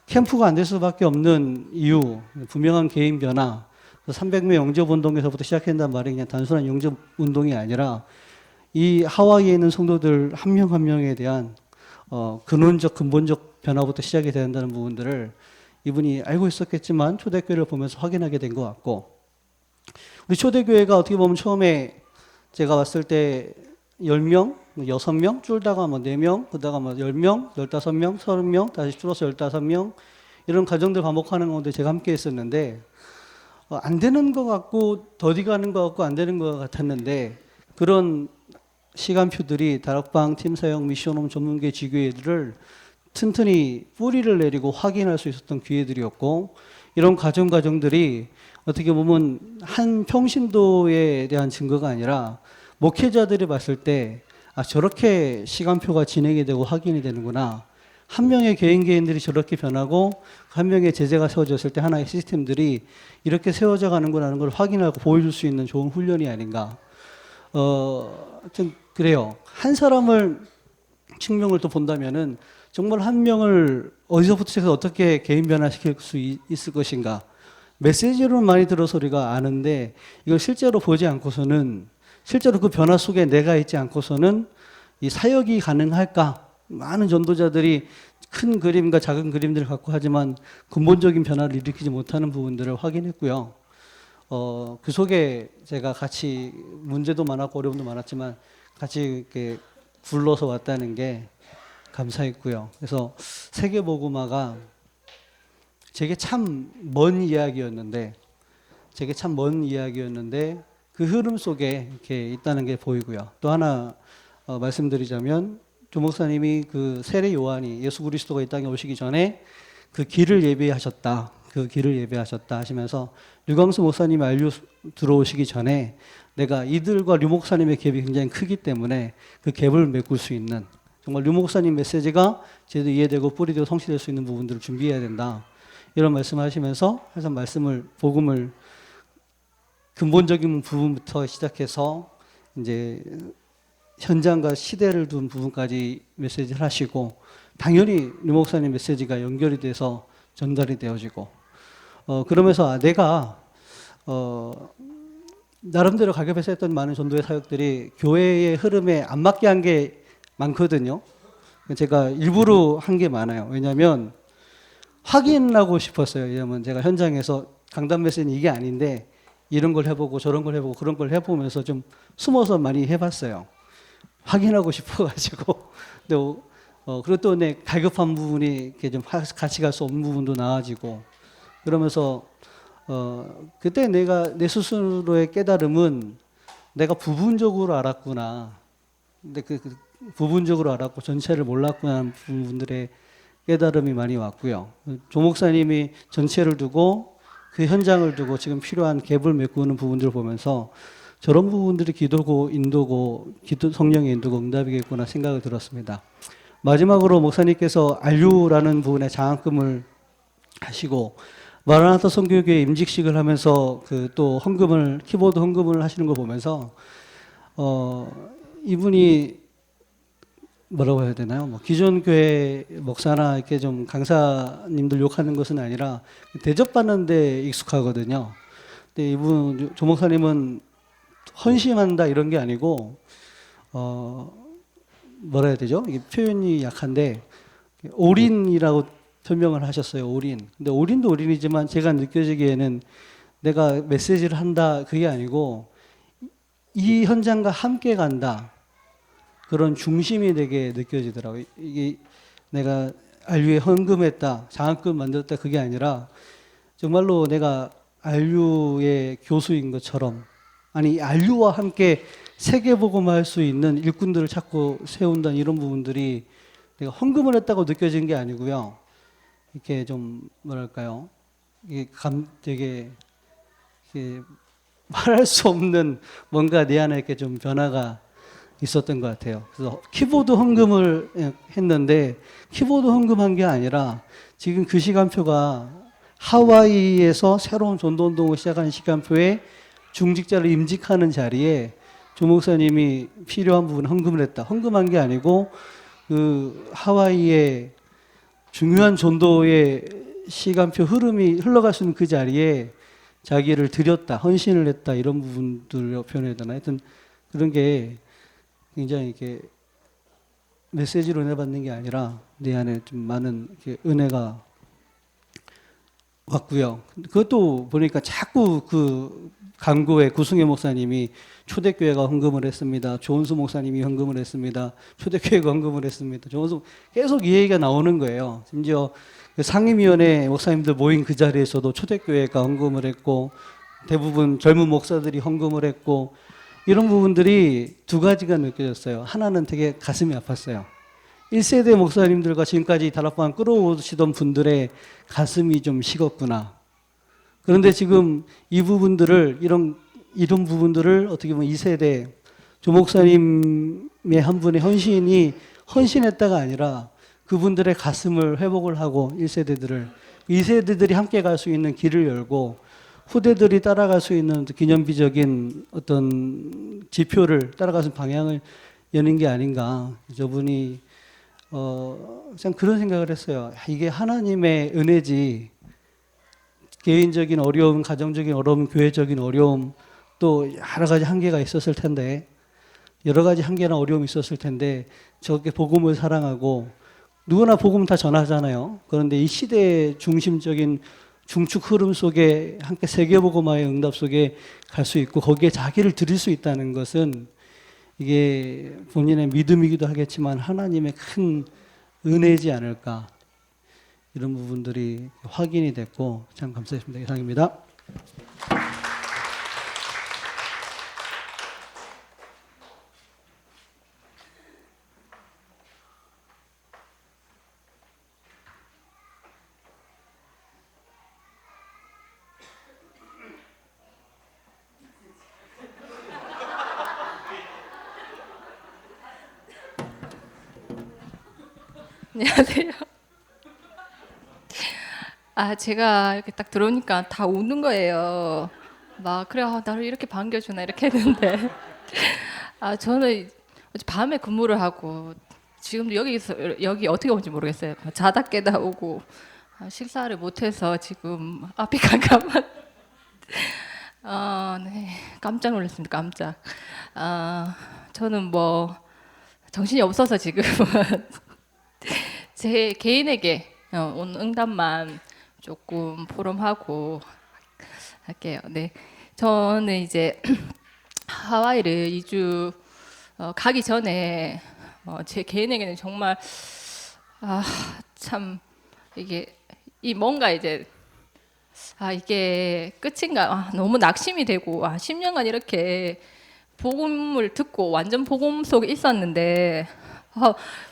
캠프가 안 될 수밖에 없는 이유, 분명한 개인 변화, 300명 영접 운동에서부터 시작한다는 말이 그냥 단순한 영접 운동이 아니라 이 하와이에 있는 성도들 한 명 한 명에 대한 근원적 근본적 변화부터 시작이 된다는 부분들을 이분이 알고 있었겠지만 초대교회를 보면서 확인하게 된 것 같고, 우리 초대교회가 어떻게 보면 처음에 제가 왔을 때 10명, 6명, 줄다가 뭐 4명, 그러다가 뭐 10명, 15명, 30명, 다시 줄어서 15명, 이런 과정들 반복하는 가운데 제가 함께 했었는데, 안 되는 것 같고, 더디 가는 것 같고, 안 되는 것 같았는데, 그런 시간표들이 다락방, 팀사역, 미션홈, 전문계 지교회들을 튼튼히 뿌리를 내리고 확인할 수 있었던 기회들이었고, 이런 과정들이 어떻게 보면 한 평신도에 대한 증거가 아니라 목회자들이 봤을 때 저렇게 시간표가 진행이 되고 확인이 되는구나. 한 명의 개인들이 저렇게 변하고 한 명의 제재가 세워졌을 때 하나의 시스템들이 이렇게 세워져 가는구나 하는 걸 확인하고 보여줄 수 있는 좋은 훈련이 아닌가. 좀 그래요. 한 사람을 측명을 또 본다면은 정말 한 명을 어디서부터 시작해서 어떻게 개인 변화시킬 수 있을 것인가. 메시지로는 많이 들어서 우리가 아는데 이걸 실제로 보지 않고서는, 실제로 그 변화 속에 내가 있지 않고서는 이 사역이 가능할까? 많은 전도자들이 큰 그림과 작은 그림들을 갖고 하지만 근본적인 변화를 일으키지 못하는 부분들을 확인했고요. 그 속에 제가 같이 문제도 많았고 어려움도 많았지만 같이 이렇게 굴러서 왔다는 게 감사했고요. 그래서 세계복음화가 제게 참 먼 이야기였는데 그 흐름 속에 이렇게 있다는 게 보이고요. 또 하나 말씀드리자면 조 목사님이 그 세례 요한이 예수 그리스도가 이 땅에 오시기 전에 그 길을 예비하셨다 하시면서 류광수 목사님이 알류 들어오시기 전에 내가 이들과 류 목사님의 갭이 굉장히 크기 때문에 그 갭을 메꿀 수 있는, 정말 류 목사님 메시지가 제대로 이해되고 뿌리되고 성취될 수 있는 부분들을 준비해야 된다. 이런 말씀하시면서 항상 복음을 근본적인 부분부터 시작해서 이제 현장과 시대를 둔 부분까지 메시지를 하시고, 당연히 류 목사님 메시지가 연결이 돼서 전달이 되어지고, 그러면서 내가 나름대로 가격에서 했던 많은 전도의 사역들이 교회의 흐름에 안 맞게 한 게 많거든요. 제가 일부러 한 게 많아요. 왜냐하면 확인하고 싶었어요. 왜냐하면 제가 현장에서 강단 메시지는 이게 아닌데 이런 걸 해보고 저런 걸 해보고 그런 걸 해보면서 좀 숨어서 많이 해봤어요. 확인하고 싶어가지고. 근데 그리고 또 갈급한 부분이 이렇게 좀 같이 갈 수 없는 부분도 나아지고, 그러면서 그때 내 스스로의 깨달음은 내가 부분적으로 알았구나. 근데 그 부분적으로 알았고 전체를 몰랐구나 하는 부분들의 깨달음이 많이 왔고요. 조 목사님이 전체를 두고 그 현장을 두고 지금 필요한 갭을 메꾸는 부분들을 보면서 저런 부분들이 기도고 성령의 인도고 응답이겠구나 생각을 들었습니다. 마지막으로 목사님께서 안류라는 부분에 장학금을 하시고 마라나타 선교교회 임직식을 하면서 그 또 키보드 헌금을 하시는 거 보면서 이분이 뭐라고 해야 되나요? 기존 교회 목사나 이렇게 좀 강사님들 욕하는 것은 아니라 대접받는 데 익숙하거든요. 근데 이분 조 목사님은 헌신한다 이런 게 아니고 뭐라 해야 되죠? 이게 표현이 약한데 올인이라고 설명을 하셨어요. 올인. 근데 올인도 올인이지만 제가 느껴지기에는 내가 메시지를 한다 그게 아니고 이 현장과 함께 간다. 그런 중심이 되게 느껴지더라고요. 이게 내가 안류에 헌금했다, 장학금 만들었다 그게 아니라 정말로 내가 안류의 교수인 것처럼, 아니 안류와 함께 세계복음화할 수 있는 일꾼들을 찾고 세운다는 이런 부분들이 내가 헌금을 했다고 느껴진 게 아니고요. 이렇게 좀 뭐랄까요? 이게 되게 말할 수 없는 뭔가 내 안에 이렇게 좀 변화가 있었던 것 같아요. 그래서 키보드 헌금을 했는데 키보드 헌금한 게 아니라 지금 그 시간표가 하와이에서 새로운 전도운동을 시작하는 시간표에 중직자를 임직하는 자리에 조 목사님이 필요한 부분 헌금을 했다. 헌금한 게 아니고 그 하와이의 중요한 전도의 시간표 흐름이 흘러갈 수 있는 그 자리에 자기를 드렸다, 헌신을 했다 이런 부분들을 표현해야 되나 하여튼 그런 게 굉장히 이렇게 메시지로 내받는 게 아니라 내 안에 좀 많은 이렇게 은혜가 왔고요. 그것도 보니까 자꾸 그 강구의 구승혜 목사님이 초대교회가 헌금을 했습니다. 조은수 목사님이 헌금을 했습니다. 초대교회가 헌금을 했습니다. 조은수 계속 이 얘기가 나오는 거예요. 심지어 상임위원회 목사님들 모인 그 자리에서도 초대교회가 헌금을 했고 대부분 젊은 목사들이 헌금을 했고 이런 부분들이 두 가지가 느껴졌어요. 하나는 되게 가슴이 아팠어요. 1세대 목사님들과 지금까지 다락방 끌어오시던 분들의 가슴이 좀 식었구나. 그런데 지금 이 부분들을 이런 부분들을 어떻게 보면 2세대 조 목사님의 한 분의 헌신이 헌신했다가 아니라 그분들의 가슴을 회복을 하고 1세대들을 2세대들이 함께 갈 수 있는 길을 열고 후대들이 따라갈 수 있는 기념비적인 어떤 지표를 따라갈 수 있는 방향을 여는 게 아닌가. 저분이 그냥 그런 생각을 했어요. 이게 하나님의 은혜지 개인적인 어려움, 가정적인 어려움, 교회적인 어려움 또 여러 가지 한계가 있었을 텐데 여러 가지 한계나 어려움이 있었을 텐데 저렇게 복음을 사랑하고 누구나 복음 다 전하잖아요. 그런데 이 시대의 중심적인 중축 흐름 속에 함께 세계복음화의 응답 속에 갈 수 있고 거기에 자기를 드릴 수 있다는 것은 이게 본인의 믿음이기도 하겠지만 하나님의 큰 은혜지 않을까 이런 부분들이 확인이 됐고 참 감사했습니다. 이상입니다. 안녕하세요. 제가 이렇게 딱 들어오니까 다 우는 거예요. 막 그래 나를 이렇게 반겨주나 이렇게 했는데 저는 어제 밤에 근무를 하고 지금도 여기 어떻게 온지 모르겠어요. 자다 깨다 오고 식사를 못해서 지금 앞이 깜깜한 네 깜짝 놀랐습니다. 깜짝. 저는 뭐 정신이 없어서 지금은 제 개인에게 온 응답만 조금 포럼하고 할게요. 네, 저는 이제 하와이를 2주 가기 전에 제 개인에게는 정말 참 이게 이 뭔가 이제 이게 끝인가 너무 낙심이 되고 10년간 이렇게 복음을 듣고 완전 복음 속에 있었는데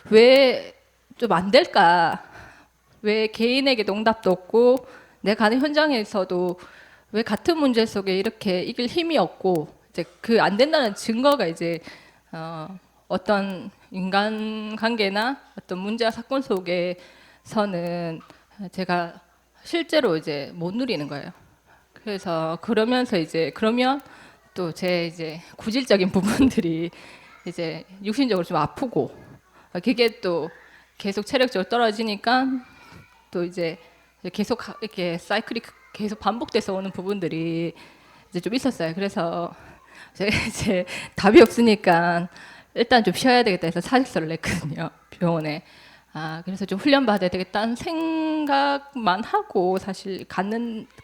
왜 좀 안 될까? 왜 개인에게도 응답도 없고 내 가는 현장에서도 왜 같은 문제 속에 이렇게 이길 힘이 없고 이제 그 안 된다는 증거가 이제 어떤 인간 관계나 어떤 문제와 사건 속에서는 제가 실제로 이제 못 누리는 거예요. 그래서 그러면서 이제 그러면 또 제 이제 구질적인 부분들이 이제 육신적으로 좀 아프고 그게 또 계속 체력적으로 떨어지니까 또 이제 계속 이렇게 사이클이 계속 반복돼서 오는 부분들이 이제 좀 있었어요. 그래서 제가 이제 답이 없으니까 일단 좀 쉬어야 되겠다 해서 사직서를 냈거든요. 병원에. 그래서 좀 훈련 받아야 되겠다는 생각만 하고 사실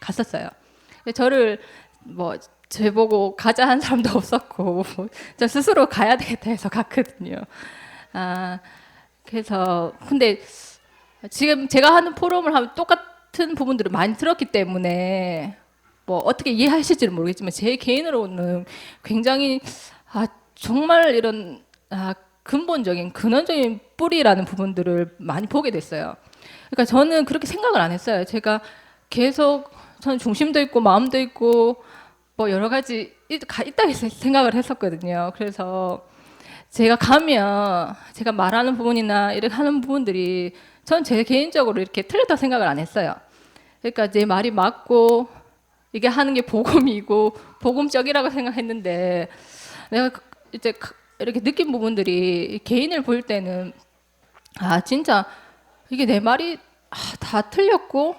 갔었어요. 저를 뭐 저보고 가자 한 사람도 없었고 저 스스로 가야 되겠다 해서 갔거든요. 그래서 근데 지금 제가 하는 포럼을 하면 똑같은 부분들을 많이 들었기 때문에 뭐 어떻게 이해하실지는 모르겠지만 제 개인으로는 굉장히 정말 이런 근본적인 근원적인 뿌리라는 부분들을 많이 보게 됐어요. 그러니까 저는 그렇게 생각을 안 했어요. 제가 계속 저는 중심도 있고 마음도 있고 뭐 여러 가지 있다고 생각을 했었거든요. 그래서 제가 가면 제가 말하는 부분이나 이렇게 하는 부분들이 전 제 개인적으로 이렇게 틀렸다고 생각을 안 했어요. 그러니까 제 말이 맞고 이게 하는 게 복음이고 복음적이라고 생각했는데 내가 이제 이렇게 느낀 부분들이 개인을 볼 때는 아 진짜 이게 내 말이 다 틀렸고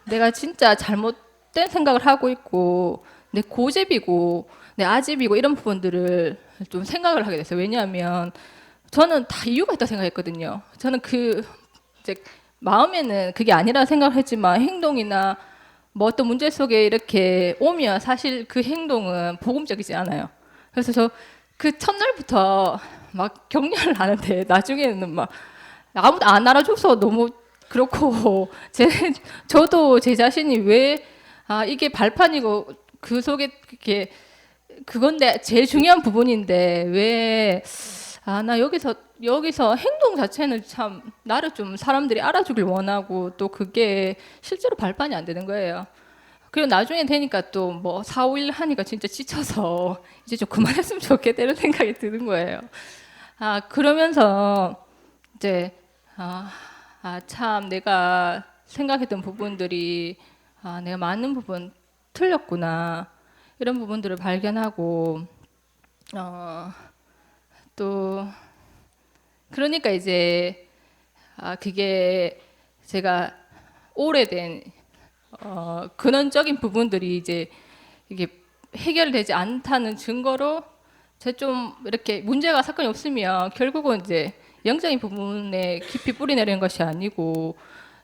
내가 진짜 잘못된 생각을 하고 있고 내 고집이고 내 아집이고 이런 부분들을 좀 생각을 하게 됐어요. 왜냐하면 저는 다 이유가 있다고 생각했거든요. 저는 이제 마음에는 그게 아니라 생각을 했지만 행동이나 뭐 어떤 문제 속에 이렇게 오면 사실 그 행동은 복음적이지 않아요. 그래서 저 그 첫날부터 막 격려를 하는데 나중에는 막 아무도 안 알아줘서 너무 그렇고 저도 제 자신이 왜 이게 발판이고 그 속에 이렇게 그건데 제일 중요한 부분인데 왜 나 여기서 행동 자체는 참 나를 좀 사람들이 알아주길 원하고 또 그게 실제로 발판이 안 되는 거예요. 그리고 나중에 되니까 또 뭐 4, 5일 하니까 진짜 지쳐서 이제 좀 그만했으면 좋겠다 이런 생각이 드는 거예요. 그러면서 이제 참 내가 생각했던 부분들이 내가 많은 부분 틀렸구나 이런 부분들을 발견하고 또 그러니까 이제 그게 제가 오래된 근원적인 부분들이 이제 이게 해결되지 않다는 증거로 제 좀 이렇게 문제가 사건이 없으면 결국은 이제 영적인 부분에 깊이 뿌리 내리는 것이 아니고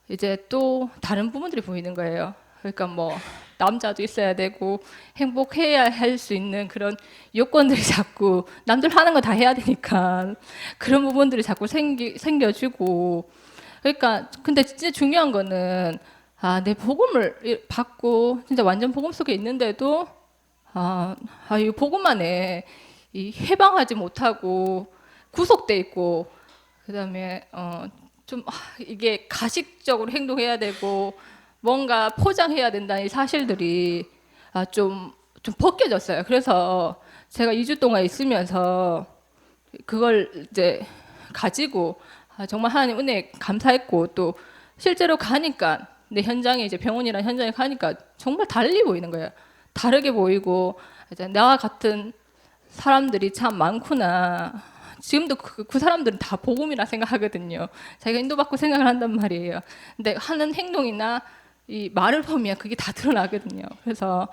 이제 또 다른 부분들이 보이는 거예요. 그러니까 뭐 남자도 있어야 되고 행복해야 할 수 있는 그런 요건들이 자꾸 남들 하는 거 다 해야 되니까 그런 부분들이 자꾸 생겨지고 그러니까 근데 진짜 중요한 거는 내 복음을 받고 진짜 완전 복음 속에 있는데도 이 복음 안에 이 해방하지 못하고 구속돼 있고 그다음에 좀 이게 가식적으로 행동해야 되고 뭔가 포장해야 된다는 이 사실들이 좀 벗겨졌어요. 그래서 제가 2주 동안 있으면서 그걸 이제 가지고 정말 하나님 은혜에 감사했고 또 실제로 가니까 내 현장에 이제 병원이랑 현장에 가니까 정말 달리 보이는 거예요. 다르게 보이고 이제 나와 같은 사람들이 참 많구나. 지금도 그 사람들은 다 복음이라 생각하거든요. 자기가 인도받고 생각을 한단 말이에요. 근데 하는 행동이나 이 말을 보면 그게 다 드러나거든요. 그래서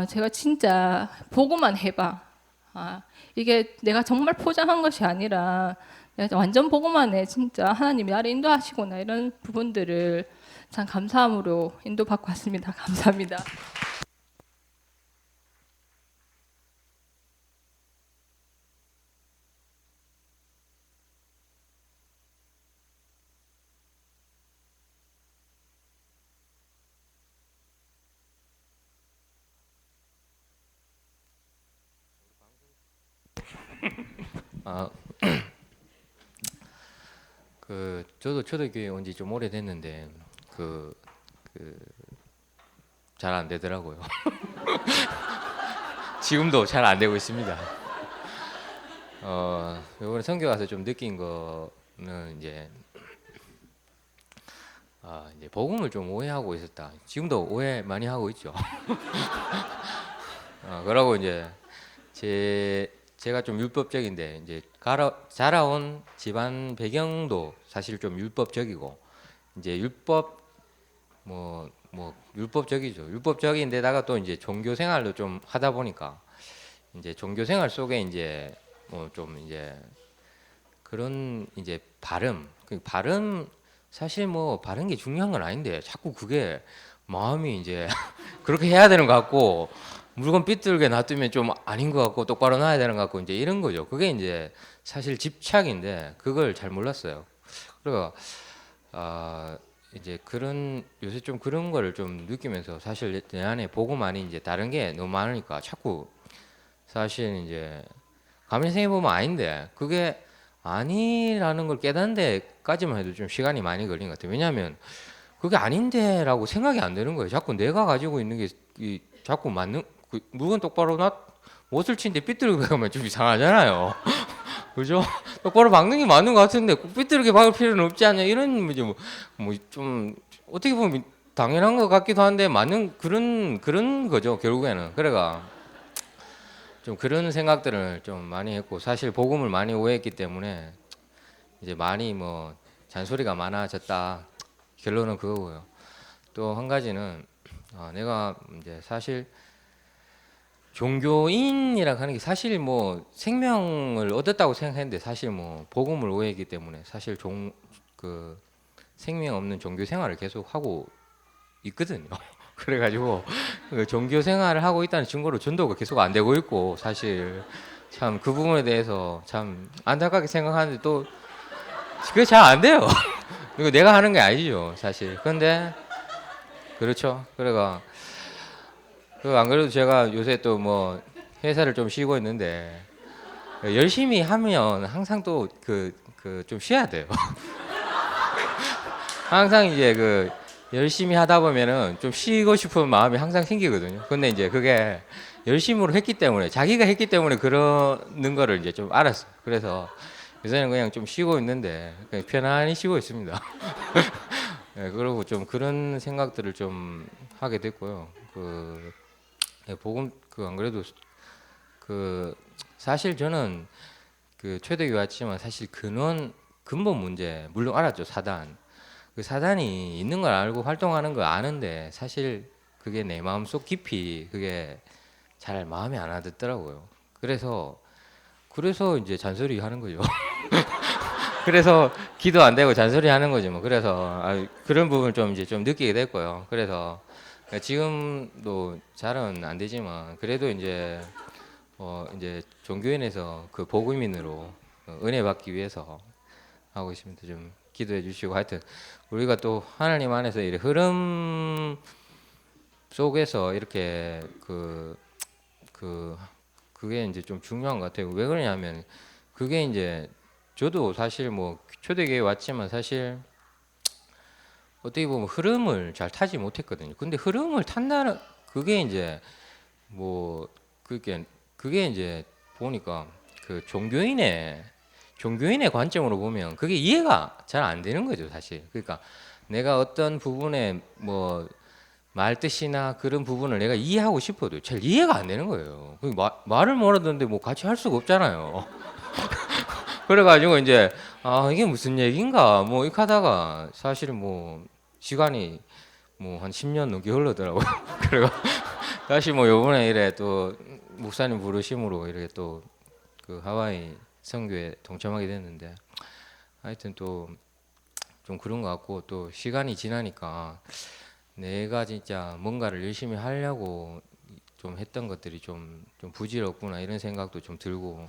제가 진짜 복음만 해봐. 이게 내가 정말 포장한 것이 아니라 내가 완전 복음 안에 진짜 하나님이 나를 인도하시구나 이런 부분들을 참 감사함으로 인도받고 왔습니다. 감사합니다. 저도 초대교회 온 지 좀 오래됐는데 잘 안 되더라고요. 지금도 잘 안 되고 있습니다. 이번에 선교 가서 좀 느낀 거는 이제 이제 복음을 좀 오해하고 있었다. 지금도 오해 많이 하고 있죠. 그러고 이제 제가 좀 율법적인데 이제 자라온 집안 배경도 사실 좀 율법적이고 이제 율법적이죠. 율법적인데다가 또 이제 종교 생활도 좀 하다 보니까 이제 종교 생활 속에 이제 좀 이제 그런 이제 발음 사실 바른 게 중요한 건 아닌데 자꾸 그게 마음이 이제 그렇게 해야 되는 것 같고 물건 삐뚤게 놔두면 좀 아닌 것 같고 똑바로 놔야 되는 것 같고 이제 이런 거죠. 그게 이제 사실 집착인데 그걸 잘 몰랐어요. 그래서 이제 요새 좀 그런 거를 좀 느끼면서 사실 내 안에 복음 안에 이제 다른 게 너무 많으니까 자꾸 사실 이제 가만히 생각해 보면 아닌데 그게 아니라는 걸 깨닫는 데까지만 해도 좀 시간이 많이 걸린 것 같아요. 왜냐하면 그게 아닌데라고 생각이 안 되는 거예요. 자꾸 내가 가지고 있는 게 자꾸 맞는 물건 똑바로 못을 치는데 삐뚤게 가면 좀 이상하잖아요. 그죠? 똑바로 박는 게 맞는 것 같은데 꼭 삐뚤게 박을 필요는 없지 않냐 이런 좀 어떻게 보면 당연한 것 같기도 한데 맞는 그런 거죠 결국에는. 그래가 좀 그런 생각들을 좀 많이 했고 사실 복음을 많이 오해했기 때문에 이제 많이 뭐 잔소리가 많아졌다. 결론은 그거고요. 또 한 가지는 내가 이제 사실 종교인이라 하는 게 사실 뭐 생명을 얻었다고 생각했는데 사실 뭐 복음을 오해했기 때문에 사실 그 생명 없는 종교 생활을 계속 하고 있거든요. 그래가지고 그 종교 생활을 하고 있다는 증거로 전도가 계속 안 되고 있고 사실 참 그 부분에 대해서 참 안타깝게 생각하는데 또 그게 잘 안 돼요. 이거 내가 하는 게 아니죠 사실. 그런데 그렇죠. 그래가 안 그래도 제가 요새 또 뭐 회사를 좀 쉬고 있는데 열심히 하면 항상 또 좀 쉬어야 돼요. 항상 이제 그 열심히 하다 보면은 좀 쉬고 싶은 마음이 항상 생기거든요. 근데 이제 그게 열심으로 했기 때문에 자기가 했기 때문에 그러는 거를 이제 좀 알았어요. 그래서 요새는 그냥 좀 쉬고 있는데 그냥 편안히 쉬고 있습니다. 네, 그리고 좀 그런 생각들을 좀 하게 됐고요. 복음 안 그래도 사실 저는 초대교회 왔지만 사실 근본 문제 물론 알았죠. 사단이 있는 걸 알고 활동하는 걸 아는데 사실 그게 내 마음속 깊이 그게 잘 마음에 안 와닿더라고요. 그래서 이제 잔소리 하는 거죠. 그래서 기도 안 되고 잔소리 하는 거지 뭐. 그래서 그런 부분을 좀 이제 좀 느끼게 됐고요. 그래서 지금도 잘은 안 되지만 그래도 이제 이제 종교인에서 그 복음인으로 은혜 받기 위해서 하고 있습니다. 좀 기도해 주시고 하여튼 우리가 또 하나님 안에서 이 흐름 속에서 이렇게 그게 이제 좀 중요한 것 같아요. 왜 그러냐면 그게 이제 저도 사실 뭐 초대교회 왔지만 사실 어떻게 보면 흐름을 잘 타지 못했거든요. 근데 흐름을 탄다는 그게 이제 뭐 그게 이제 보니까 그 종교인의 관점으로 보면 그게 이해가 잘 안 되는 거죠, 사실. 그러니까 내가 어떤 부분에 뭐 말 뜻이나 그런 부분을 내가 이해하고 싶어도 잘 이해가 안 되는 거예요. 말을 못 알아듣는데 뭐 같이 할 수가 없잖아요. 그래가지고 이제 이게 무슨 얘기인가 뭐 이렇게 하다가 사실은 뭐 시간이 뭐 한 10년 넘게 흘러더라고요. 그래가 다시 뭐 요번에 이래 또 목사님 부르심으로 이렇게 또 그 하와이 선교에 동참하게 됐는데 하여튼 또 좀 그런 것 같고 또 시간이 지나니까 내가 진짜 뭔가를 열심히 하려고 좀 했던 것들이 좀 부질없구나 이런 생각도 좀 들고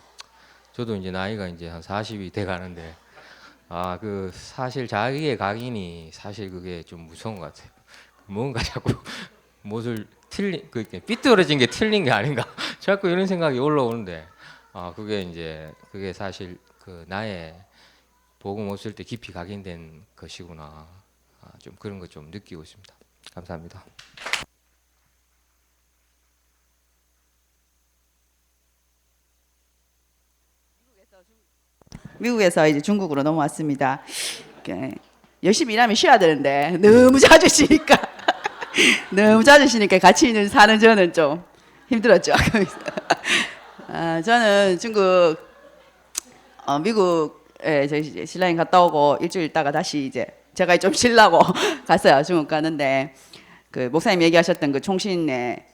저도 이제 나이가 이제 한 40이 돼 가는데 사실 자기의 각인이 사실 그게 좀 무서운 것 같아요. 뭔가 자꾸 못을 삐뚤어진 게 틀린 게 아닌가 자꾸 이런 생각이 올라오는데 그게 사실 나의 복음 없을 때 깊이 각인된 것이구나 좀 그런 거 좀 느끼고 있습니다. 감사합니다. 미국에서 이제 중국으로 넘어왔습니다. 열심히 일하면 쉬어야 되는데 너무 자주 쉬니까 같이 있는 사는 저는 좀 힘들었죠. 저는 중국 미국에 저희 신랑이 갔다 오고 일주일 있다가 다시 이제 제가 좀 쉬려고 갔어요. 중국 가는데 그 목사님 얘기하셨던 그 총신의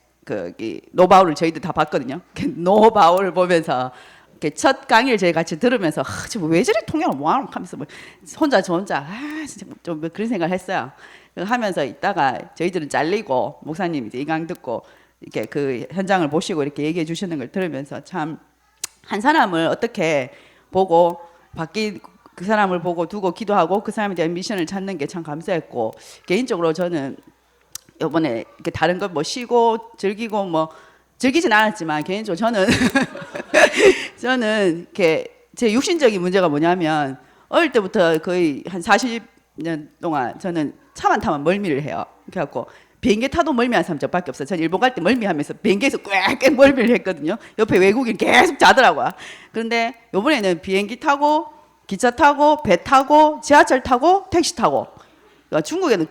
노바울을 저희들 다 봤거든요. 노바울을 보면서 첫 강의를 저희 같이 들으면서 왜 저리 통역을 뭐하노 하면서 혼자 진짜 좀 그런 생각을 했어요. 하면서 있다가 저희들은 잘리고 목사님 이제 이 강의 듣고 이렇게 그 현장을 보시고 이렇게 얘기해 주시는 걸 들으면서 참 한 사람을 어떻게 보고 그 사람을 보고 두고 기도하고 그 사람에 대한 미션을 찾는 게 참 감사했고 개인적으로 저는 이번에 다른 것 뭐 쉬고 즐기고 뭐 즐기진 않았지만 개인적으로 저는 이렇게 제 육신적인 문제가 뭐냐면 어릴 때부터 거의 한 40년 동안 저는 차만 타면 멀미를 해요. 그래갖고 비행기 타도 멀미한 사람 저밖에 없어요. 저는 일본 갈 때 멀미하면서 비행기에서 꽥꽥 멀미를 했거든요. 옆에 외국인 계속 자더라고요. 그런데 이번에는 비행기 타고 기차 타고 배 타고 지하철 타고 택시 타고 그러니까 중국에는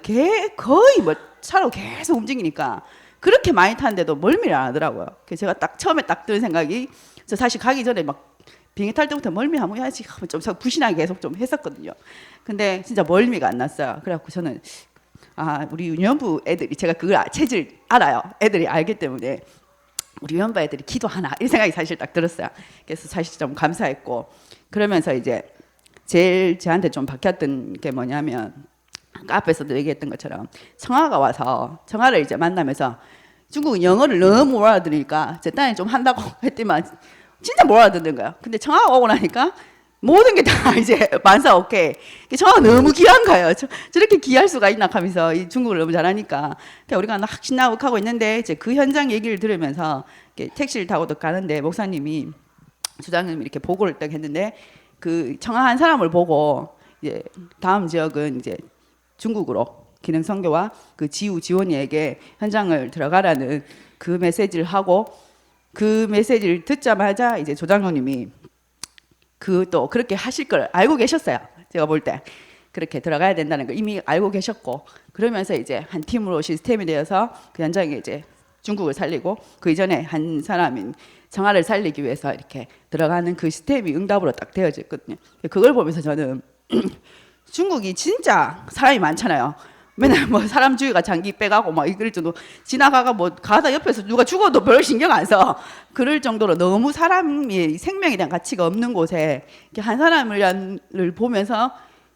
거의 뭐 차로 계속 움직이니까 그렇게 많이 타는데도 멀미를 안 하더라고요. 그래서 제가 처음에 딱 드는 생각이 저 사실 가기 전에 막 비행기 탈 때부터 멀미 한번 해야지 하면 좀 부신하게 계속 좀 했었거든요. 근데 진짜 멀미가 안 났어요. 그래갖고 저는 우리 유년부 애들이 제가 그걸 체질 알아요. 애들이 알기 때문에 우리 유년부 애들이 기도하나 이 생각이 사실 딱 들었어요. 그래서 사실 좀 감사했고 그러면서 이제 제일 저한테 좀 박혔던 게 뭐냐면 아까 앞에서도 얘기했던 것처럼 청아가 와서 청아를 이제 만나면서 중국은 영어를 너무 못 알아들으니까 제 딸이 좀 한다고 했지만 진짜 못 알아듣는 거야. 근데 청아가 오고 나니까 모든 게 다 이제 만사 오케이. 청아가 너무 귀한 거예요. 저렇게 귀할 수가 있나 하면서 이 중국을 너무 잘하니까 우리가 막 신나고 하고 있는데 이제 그 현장 얘기를 들으면서 택시를 타고도 가는데 목사님이 주장님이 이렇게 보고를 딱 했는데 그 청아 한 사람을 보고 이제 다음 지역은 이제 중국으로 기능 선교와 그 지우 지원이에게 현장을 들어가라는 그 메시지를 하고 그 메시지를 듣자마자 이제 조장로님이 또 그렇게 하실 걸 알고 계셨어요. 제가 볼 때 그렇게 들어가야 된다는 걸 이미 알고 계셨고 그러면서 이제 한 팀으로 시스템이 되어서 그 현장에 이제 중국을 살리고 그 이전에 한 사람인 청아를 살리기 위해서 이렇게 들어가는 그 시스템이 응답으로 딱 되어졌거든요. 그걸 보면서 저는 중국이 진짜 사람이 많잖아요. 맨날 뭐 사람 주위가 장기 빼가고 막 이럴 정도 지나가가 뭐 가다 옆에서 누가 죽어도 별 신경 안 써. 그럴 정도로 너무 사람이 생명에 대한 가치가 없는 곳에 이렇게 한 사람을 보면서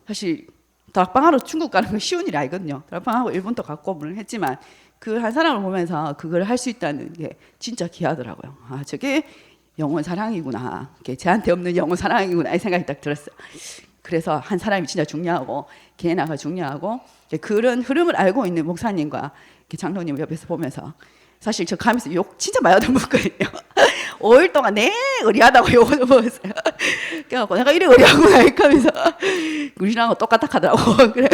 사실 다락방하러 중국 가는 건 쉬운 일이 아니거든요. 다락방하고 일본도 갔고 물론 했지만 그 한 사람을 보면서 그걸 할 수 있다는 게 진짜 귀하더라고요. 저게 영원 사랑이구나. 저한테 없는 영원 사랑이구나 이 생각이 딱 들었어요. 그래서 한 사람이 진짜 중요하고 개나가 중요하고 그런 흐름을 알고 있는 목사님과 장로님 옆에서 보면서 사실 저 가면서 욕 진짜 많이 얻어먹거든요. 5일 동안 내 의리하다고 욕을 먹었어요. 그래갖고 내가 이래 의리하구나 이렇게 하면서 우리랑은 똑같아 하더라고. 그래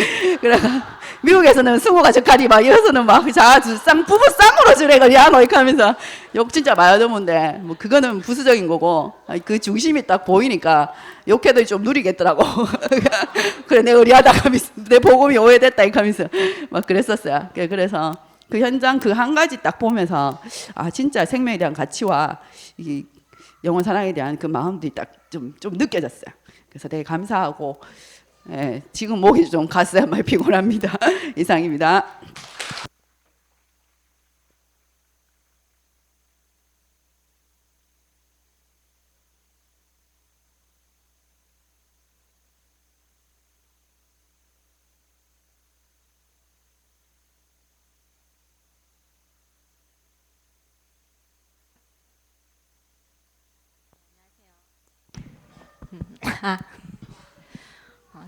미국에서는 승호가 저까지 막 이래서는 막 부부 쌍으로 저래 의리하노 이렇게 하면서 욕 진짜 많이 얻어먹는데 뭐 그거는 부수적인 거고 그 중심이 딱 보이니까 욕해도 좀 누리겠더라고. 그래 내가 의리하다 하면서 내 복음이 오해됐다 이렇게 하면서 막 그랬었어요. 그래서 그 현장 그 한 가지 딱 보면서 진짜 생명에 대한 가치와 이 영원 사랑에 대한 그 마음들이 딱 좀 느껴졌어요. 그래서 되게 감사하고 지금 목이 좀 갔어요. 많이 피곤합니다. 이상입니다.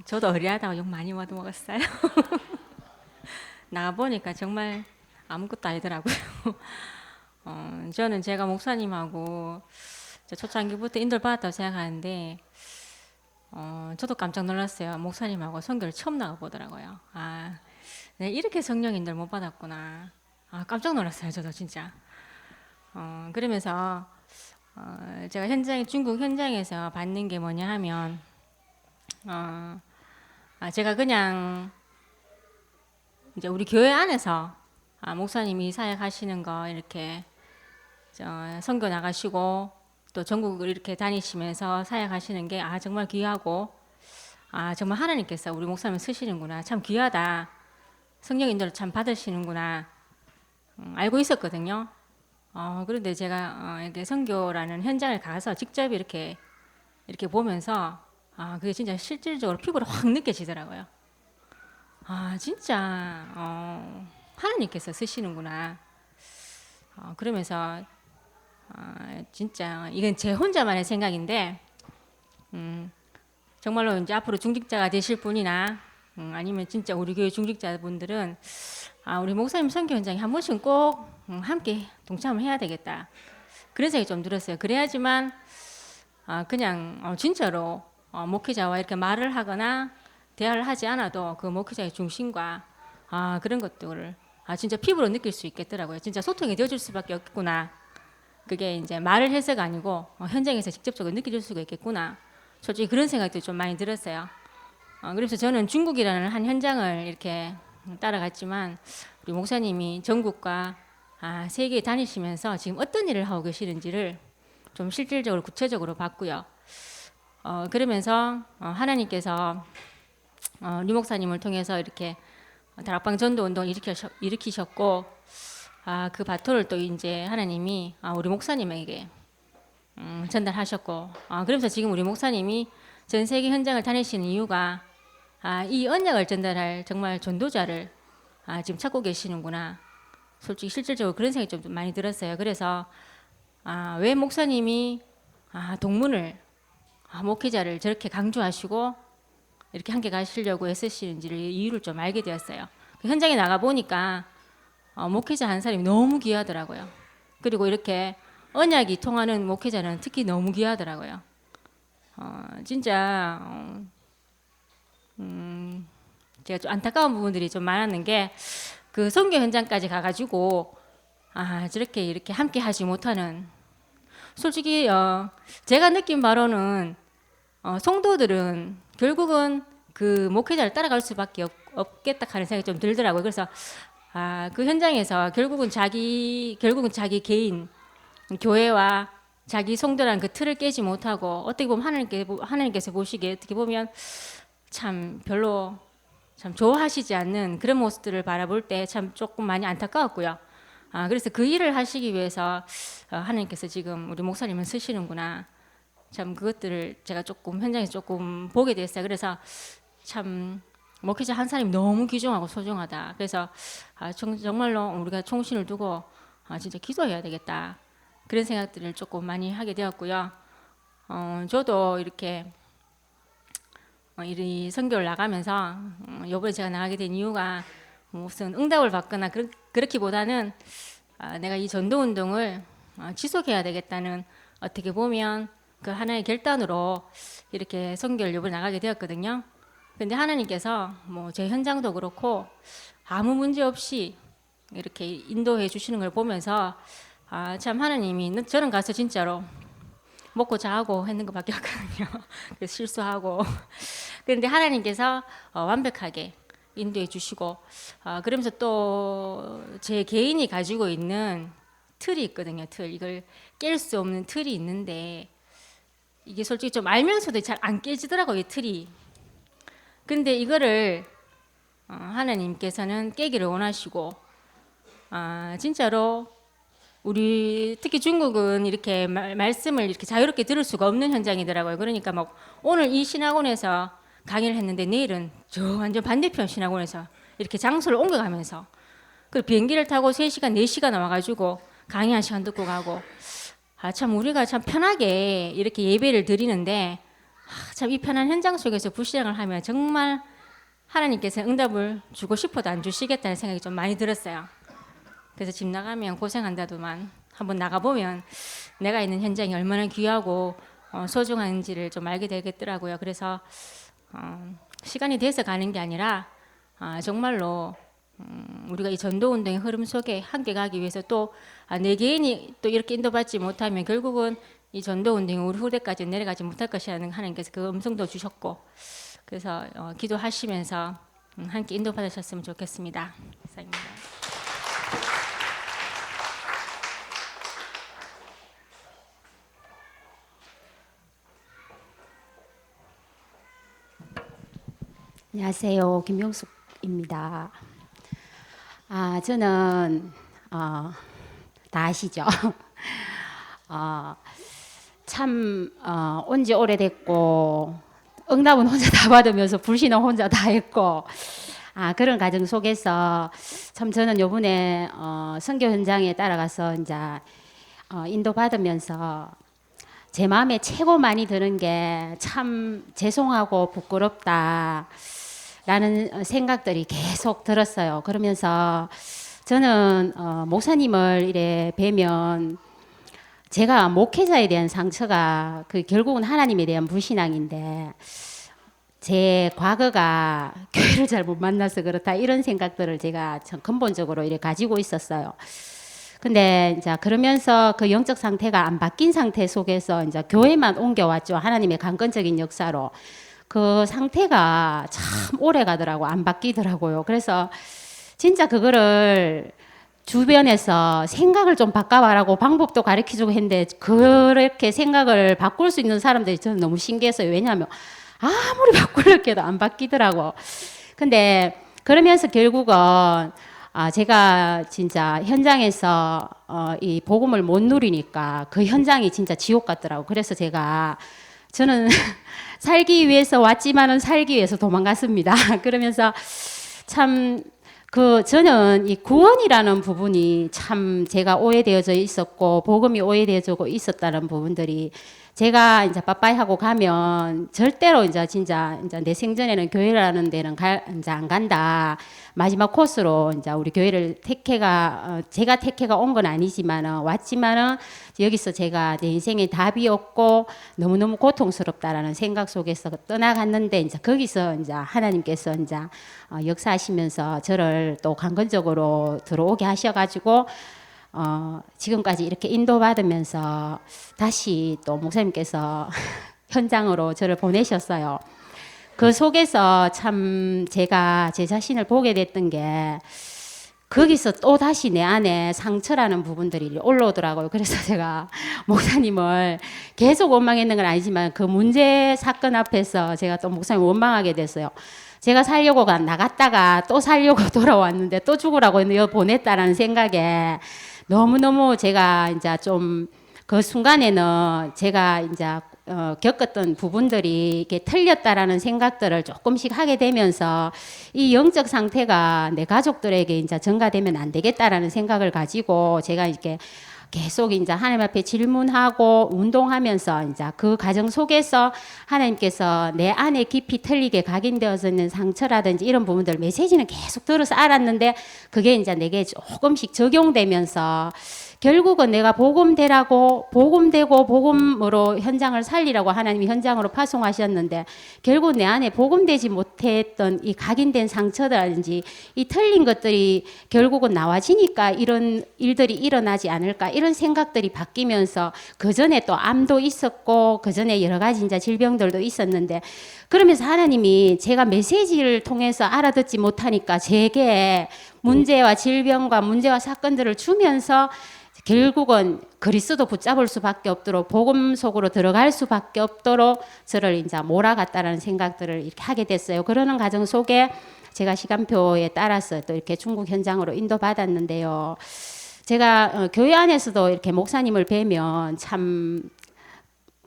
저도 의리하다고 욕 많이 얻어먹었어요. 나가보니까 정말 아무것도 아니더라고요. 저는 제가 목사님하고 초창기부터 인도를 받았다고 생각하는데 저도 깜짝 놀랐어요. 목사님하고 선교를 처음 나가보더라고요. 내가 이렇게 성령 인도를 못 받았구나. 깜짝 놀랐어요. 저도 진짜. 그러면서 제가 중국 현장에서 받는 게 뭐냐 하면 제가 그냥 이제 우리 교회 안에서 목사님이 사역하시는 거 이렇게 선교 나가시고 또 전국을 이렇게 다니시면서 사역하시는 게 정말 귀하고 정말 하나님께서 우리 목사님 쓰시는구나 참 귀하다 성령 인도를 참 받으시는구나 알고 있었거든요. 그런데 제가 이렇게 선교라는 현장을 가서 직접 이렇게 보면서 그게 진짜 실질적으로 피부로 확 느껴지더라고요. 진짜 하나님께서 쓰시는구나. 그러면서 진짜 이건 제 혼자만의 생각인데 정말로 이제 앞으로 중직자가 되실 분이나 아니면 진짜 우리 교회 중직자분들은 우리 목사님 선교 현장에 한 번씩은 꼭 함께 동참을 해야 되겠다. 그런 생각이 좀 들었어요. 그래야지만 그냥 진짜로 목회자와 이렇게 말을 하거나 대화를 하지 않아도 그 목회자의 중심과 그런 것들을 진짜 피부로 느낄 수 있겠더라고요. 진짜 소통이 되어줄 수밖에 없구나. 그게 이제 말을 해서가 아니고 현장에서 직접적으로 느껴질 수가 있겠구나. 솔직히 그런 생각도 좀 많이 들었어요. 그래서 저는 중국이라는 한 현장을 이렇게 따라갔지만 우리 목사님이 전국과 세계에 다니시면서 지금 어떤 일을 하고 계시는지를 좀 실질적으로 구체적으로 봤고요. 그러면서 하나님께서 리 목사님을 통해서 이렇게 다락방 전도 운동을 일으키셨고, 그 바톤을 또 이제 하나님이 우리 목사님에게 전달하셨고, 그러면서 지금 우리 목사님이 전 세계 현장을 다니시는 이유가 이 언약을 전달할 정말 전도자를 지금 찾고 계시는구나. 솔직히 실질적으로 그런 생각이 좀 많이 들었어요. 그래서 왜 목사님이 동문을 목회자를 저렇게 강조하시고 이렇게 함께 가시려고 애쓰시는지를 이유를 좀 알게 되었어요. 그 현장에 나가 보니까 목회자 한 사람이 너무 귀하더라고요. 그리고 이렇게 언약이 통하는 목회자는 특히 너무 귀하더라고요. 진짜 제가 좀 안타까운 부분들이 좀 많았는 게 그 선교 현장까지 가가지고 저렇게 이렇게 함께 하지 못하는, 솔직히 제가 느낀 바로는 성도들은 결국은 그 목회자를 따라갈 수밖에 없겠다 하는 생각이 좀 들더라고요. 그래서 그 현장에서 결국은 자기 개인 교회와 자기 성도라는 그 틀을 깨지 못하고, 어떻게 보면 하나님께서 보시기에 어떻게 보면 참 별로 참 좋아하시지 않는 그런 모습들을 바라볼 때 참 조금 많이 안타까웠고요. 그래서 그 일을 하시기 위해서 하나님께서 지금 우리 목사님을 쓰시는구나. 참 그것들을 제가 조금 현장에서 조금 보게 됐어요. 그래서 참 목회자 한 사람이 너무 귀중하고 소중하다. 그래서 정말로 우리가 총신을 두고 진짜 기도해야 되겠다. 그런 생각들을 조금 많이 하게 되었고요. 저도 이렇게 이 선교를 나가면서 이번에 제가 나가게 된 이유가 무슨 응답을 받거나 그렇기보다는 내가 이 전도 운동을 지속해야 되겠다는, 어떻게 보면 그 하나의 결단으로 이렇게 선교를 이번에 나가게 되었거든요. 근데 하나님께서 뭐 제 현장도 그렇고 아무 문제 없이 이렇게 인도해 주시는 걸 보면서 참 하나님이, 저는 가서 진짜로 먹고 자고 했는 것밖에 없거든요. 그래서 실수하고. 그런데 하나님께서 완벽하게 인도해 주시고, 그러면서 또 제 개인이 가지고 있는 틀이 있거든요. 이걸 깰 수 없는 틀이 있는데, 이게 솔직히 좀 알면서도 잘 안 깨지더라고요, 이 틀이. 근데 이거를 하나님께서는 깨기를 원하시고, 진짜로 우리 특히 중국은 이렇게 말씀을 이렇게 자유롭게 들을 수가 없는 현장이더라고요. 그러니까 막 오늘 이 신학원에서 강의를 했는데 내일은 저 완전 반대편 신학원에서 이렇게 장소를 옮겨가면서, 그 비행기를 타고 3시간, 4시간 와가지고 강의 1시간 듣고 가고, 참 우리가 참 편하게 이렇게 예배를 드리는데 참 이 편한 현장 속에서 불신앙을 하면 정말 하나님께서 응답을 주고 싶어도 안 주시겠다는 생각이 좀 많이 들었어요. 그래서 집 나가면 고생한다더만 한번 나가보면 내가 있는 현장이 얼마나 귀하고 소중한지를 좀 알게 되겠더라고요. 그래서 시간이 돼서 가는 게 아니라 정말로 우리가 이 전도운동의 흐름 속에 함께 가기 위해서 또 내 개인이 또 이렇게 인도받지 못하면 결국은 이 전도운동이 우리 후대까지 내려가지 못할 것이라는 하나님께서 그 음성도 주셨고, 그래서 기도하시면서 함께 인도받으셨으면 좋겠습니다. 감사합니다. 안녕하세요. 김명숙입니다. 저는 다 아시죠? 참 온 지 오래됐고 응답은 혼자 다 받으면서 불신은 혼자 다 했고, 그런 과정 속에서 참 저는 요번에 선교 현장에 따라가서 이제 인도 받으면서 제 마음에 최고 많이 드는 게 참 죄송하고 부끄럽다 라는 생각들이 계속 들었어요. 그러면서 저는 목사님을 이래 뵈면 제가 목회자에 대한 상처가 결국은 하나님에 대한 불신앙인데, 제 과거가 교회를 잘 못 만나서 그렇다 이런 생각들을 제가 참 근본적으로 이래 가지고 있었어요. 근데 이제 그러면서 그 영적 상태가 안 바뀐 상태 속에서 이제 교회만 옮겨왔죠. 하나님의 강권적인 역사로. 그 상태가 참 오래 가더라고. 안 바뀌더라고요. 그래서 진짜 그거를 주변에서 생각을 좀 바꿔봐라고 방법도 가르쳐주고 했는데 그렇게 생각을 바꿀 수 있는 사람들이 저는 너무 신기했어요. 왜냐하면 아무리 바꾸려고 해도 안 바뀌더라고. 근데 그러면서 결국은 제가 진짜 현장에서 이 복음을 못 누리니까 그 현장이 진짜 지옥 같더라고. 그래서 저는 살기 위해서 왔지만은 살기 위해서 도망갔습니다. 그러면서 참 저는 이 구원이라는 부분이 참 제가 오해되어져 있었고 복음이 오해되어져 있었다는 부분들이 제가 이제 빠빠이 하고 가면 절대로 이제 진짜 내 생전에는 교회라는 데는 이제 안 간다. 마지막 코스로 이제 우리 교회를 제가 택해가 온 건 아니지만은 왔지만은 여기서 제가 내 인생의 답이 없고 너무너무 고통스럽다라는 생각 속에서 떠나갔는데 이제 거기서 이제 하나님께서 이제 역사하시면서 저를 또 강건적으로 들어오게 하셔가지고 지금까지 이렇게 인도받으면서 다시 또 목사님께서 현장으로 저를 보내셨어요. 그 속에서 참 제가 제 자신을 보게 됐던 게 거기서 또 다시 내 안에 상처라는 부분들이 올라오더라고요. 그래서 제가 목사님을 계속 원망했는 건 아니지만 그 문제 사건 앞에서 제가 또 목사님 원망하게 됐어요. 제가 살려고 나갔다가 또 살려고 돌아왔는데 또 죽으라고 보냈다라는 생각에 너무너무 제가 이제 좀 그 순간에는 제가 이제 겪었던 부분들이 이렇게 틀렸다라는 생각들을 조금씩 하게 되면서 이 영적 상태가 내 가족들에게 이제 전가되면 안 되겠다라는 생각을 가지고 제가 이렇게 계속 이제 하나님 앞에 질문하고 운동하면서 이제 그 과정 속에서 하나님께서 내 안에 깊이 틀리게 각인되어져 있는 상처라든지 이런 부분들 메시지는 계속 들어서 알았는데 그게 이제 내게 조금씩 적용되면서 결국은 내가 복음되고 복음으로 현장을 살리라고 하나님이 현장으로 파송하셨는데 결국 내 안에 복음되지 못했던 이 각인된 상처라든지 이 틀린 것들이 결국은 나와지니까 이런 일들이 일어나지 않을까 이런 생각들이 바뀌면서 그 전에 또 암도 있었고 그 전에 여러 가지 이제 질병들도 있었는데 그러면서 하나님이 제가 메시지를 통해서 알아듣지 못하니까 제게 문제와 질병과 문제와 사건들을 주면서 결국은 그리스도 붙잡을 수밖에 없도록 복음 속으로 들어갈 수밖에 없도록 저를 이제 몰아갔다라는 생각들을 이렇게 하게 됐어요. 그러는 과정 속에 제가 시간표에 따라서 또 이렇게 중국 현장으로 인도받았는데요. 제가 교회 안에서도 이렇게 목사님을 뵈면 참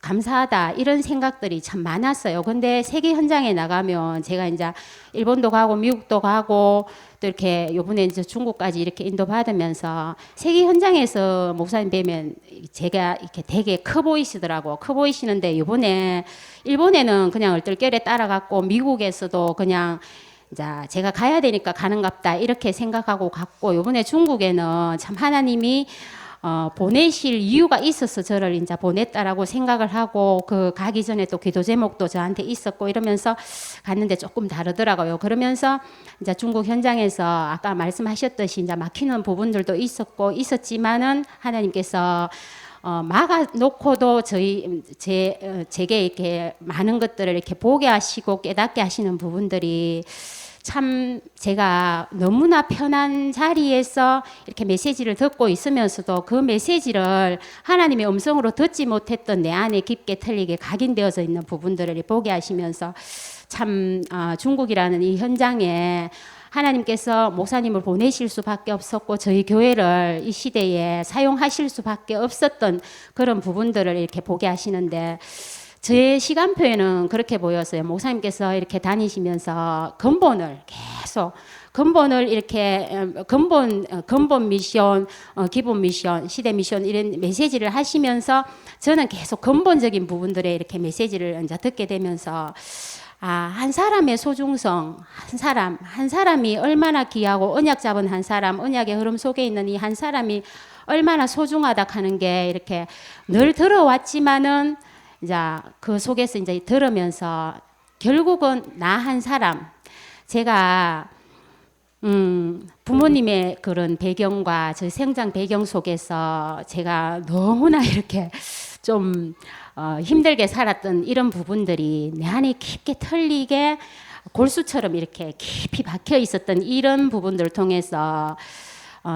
감사하다 이런 생각들이 참 많았어요. 근데 세계 현장에 나가면 제가 이제 일본도 가고 미국도 가고 또 이렇게 요번에 이제 중국까지 이렇게 인도받으면서 세계 현장에서 목사님 뵈면 제가 이렇게 되게 커 보이시더라고. 커 보이시는데 요번에 일본에는 그냥 얼떨결에 따라갔고 미국에서도 그냥 이제 제가 가야 되니까 가는갑다 이렇게 생각하고 갔고 요번에 중국에는 참 하나님이 보내실 이유가 있어서 저를 이제 보냈다라고 생각을 하고 그 가기 전에 또 기도 제목도 저한테 있었고 이러면서 갔는데 조금 다르더라고요. 그러면서 이제 중국 현장에서 아까 말씀하셨듯이 이제 막히는 부분들도 있었지만은 하나님께서 막아놓고도 제게 이렇게 많은 것들을 이렇게 보게 하시고 깨닫게 하시는 부분들이 참 제가 너무나 편한 자리에서 이렇게 메시지를 듣고 있으면서도 그 메시지를 하나님의 음성으로 듣지 못했던 내 안에 깊게 틀리게 각인되어져 있는 부분들을 보게 하시면서 참 중국이라는 이 현장에 하나님께서 목사님을 보내실 수밖에 없었고 저희 교회를 이 시대에 사용하실 수밖에 없었던 그런 부분들을 이렇게 보게 하시는데 제 시간표에는 그렇게 보였어요. 목사님께서 이렇게 다니시면서 근본을 이렇게 근본 미션, 기본 미션, 시대 미션 이런 메시지를 하시면서 저는 계속 근본적인 부분들에 이렇게 메시지를 이제 듣게 되면서 한 사람의 소중성, 한 사람이 얼마나 귀하고 언약 잡은 한 사람, 언약의 흐름 속에 있는 이 한 사람이 얼마나 소중하다 하는 게 이렇게 늘 들어왔지만은 이제 그 속에서 이제 들으면서 결국은 나 한 사람, 제가 부모님의 그런 배경과 저 성장 배경 속에서 제가 너무나 이렇게 좀 힘들게 살았던 이런 부분들이 내 안에 깊게 털리게 골수처럼 이렇게 깊이 박혀 있었던 이런 부분들을 통해서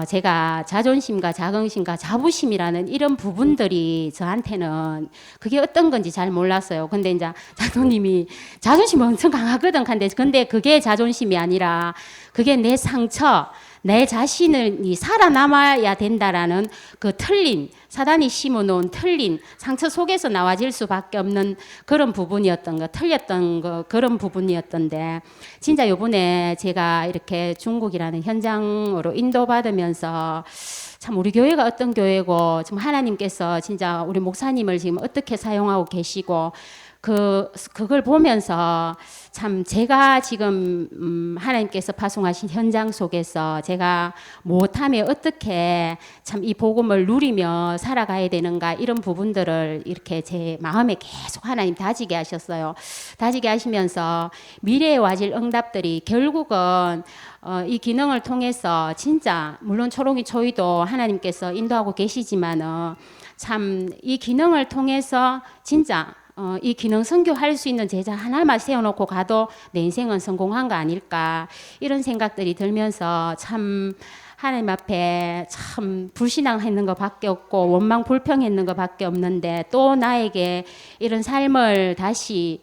제가 자존심과 자긍심과 자부심이라는 이런 부분들이 저한테는 그게 어떤 건지 잘 몰랐어요. 근데 이제 장로님이 자존심 엄청 강하거든. 근데 그게 자존심이 아니라 그게 내 상처, 내 자신이 살아남아야 된다라는 그 틀린 사단이 심어놓은 틀린 상처 속에서 나와질 수밖에 없는 그런 부분이었던 거, 틀렸던 거 그런 부분이었던데 진짜 요번에 제가 이렇게 중국이라는 현장으로 인도받으면서 참 우리 교회가 어떤 교회고 지금 하나님께서 진짜 우리 목사님을 지금 어떻게 사용하고 계시고 그걸 보면서 참 제가 지금 하나님께서 파송하신 현장 속에서 제가 못하면 어떻게 참 이 복음을 누리며 살아가야 되는가 이런 부분들을 이렇게 제 마음에 계속 하나님 다지게 하셨어요. 다지게 하시면서 미래에 와질 응답들이 결국은 이 기능을 통해서 진짜 물론 초롱이 초이도 하나님께서 인도하고 계시지만은 참 이 기능을 통해서 진짜 이 기능 선교할 수 있는 제자 하나만 세워놓고 가도 내 인생은 성공한 거 아닐까 이런 생각들이 들면서 참 하나님 앞에 참 불신앙했는 것밖에 없고 원망 불평했는 것밖에 없는데 또 나에게 이런 삶을 다시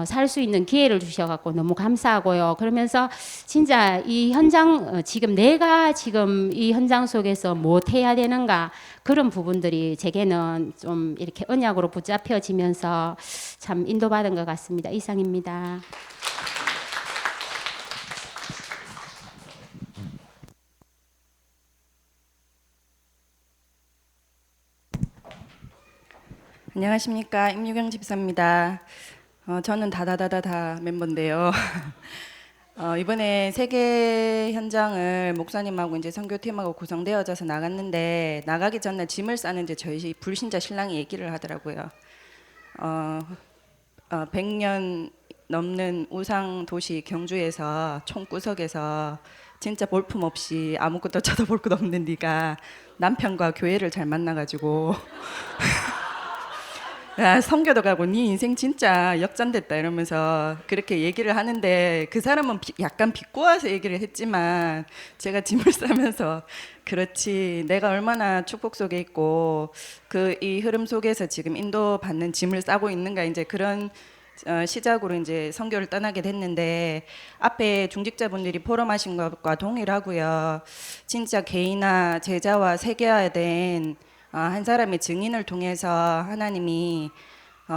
살 수 있는 기회를 주셔갖고 너무 감사하고요. 그러면서 진짜 이 현장 지금 내가 지금 이 현장 속에서 무엇 해야 되는가 그런 부분들이 제게는 좀 이렇게 언약으로 붙잡혀지면서 참 인도받은 것 같습니다. 이상입니다. 안녕하십니까, 임유경 집사입니다. 저는 다다다다다 멤버인데요. 이번에 세계 현장을 목사님하고 이제 선교팀하고 구성되어져서 나갔는데 나가기 전에 짐을 싸는데 저희 불신자 신랑이 얘기를 하더라고요. 100년 넘는 우상 도시 경주에서 총구석에서 진짜 볼품없이 아무것도 쳐다볼 것 없는 네가 남편과 교회를 잘 만나가지고 야, 선교도 가고 네 인생 진짜 역전됐다 이러면서 그렇게 얘기를 하는데 그 사람은 약간 비꼬아서 얘기를 했지만 제가 짐을 싸면서 그렇지 내가 얼마나 축복 속에 있고 그 이 흐름 속에서 지금 인도받는 짐을 싸고 있는가 이제 그런 시작으로 이제 선교를 떠나게 됐는데 앞에 중직자분들이 포럼하신 것과 동일하고요. 진짜 개인화 제자와 세계화에 된 한 사람의 증인을 통해서 하나님이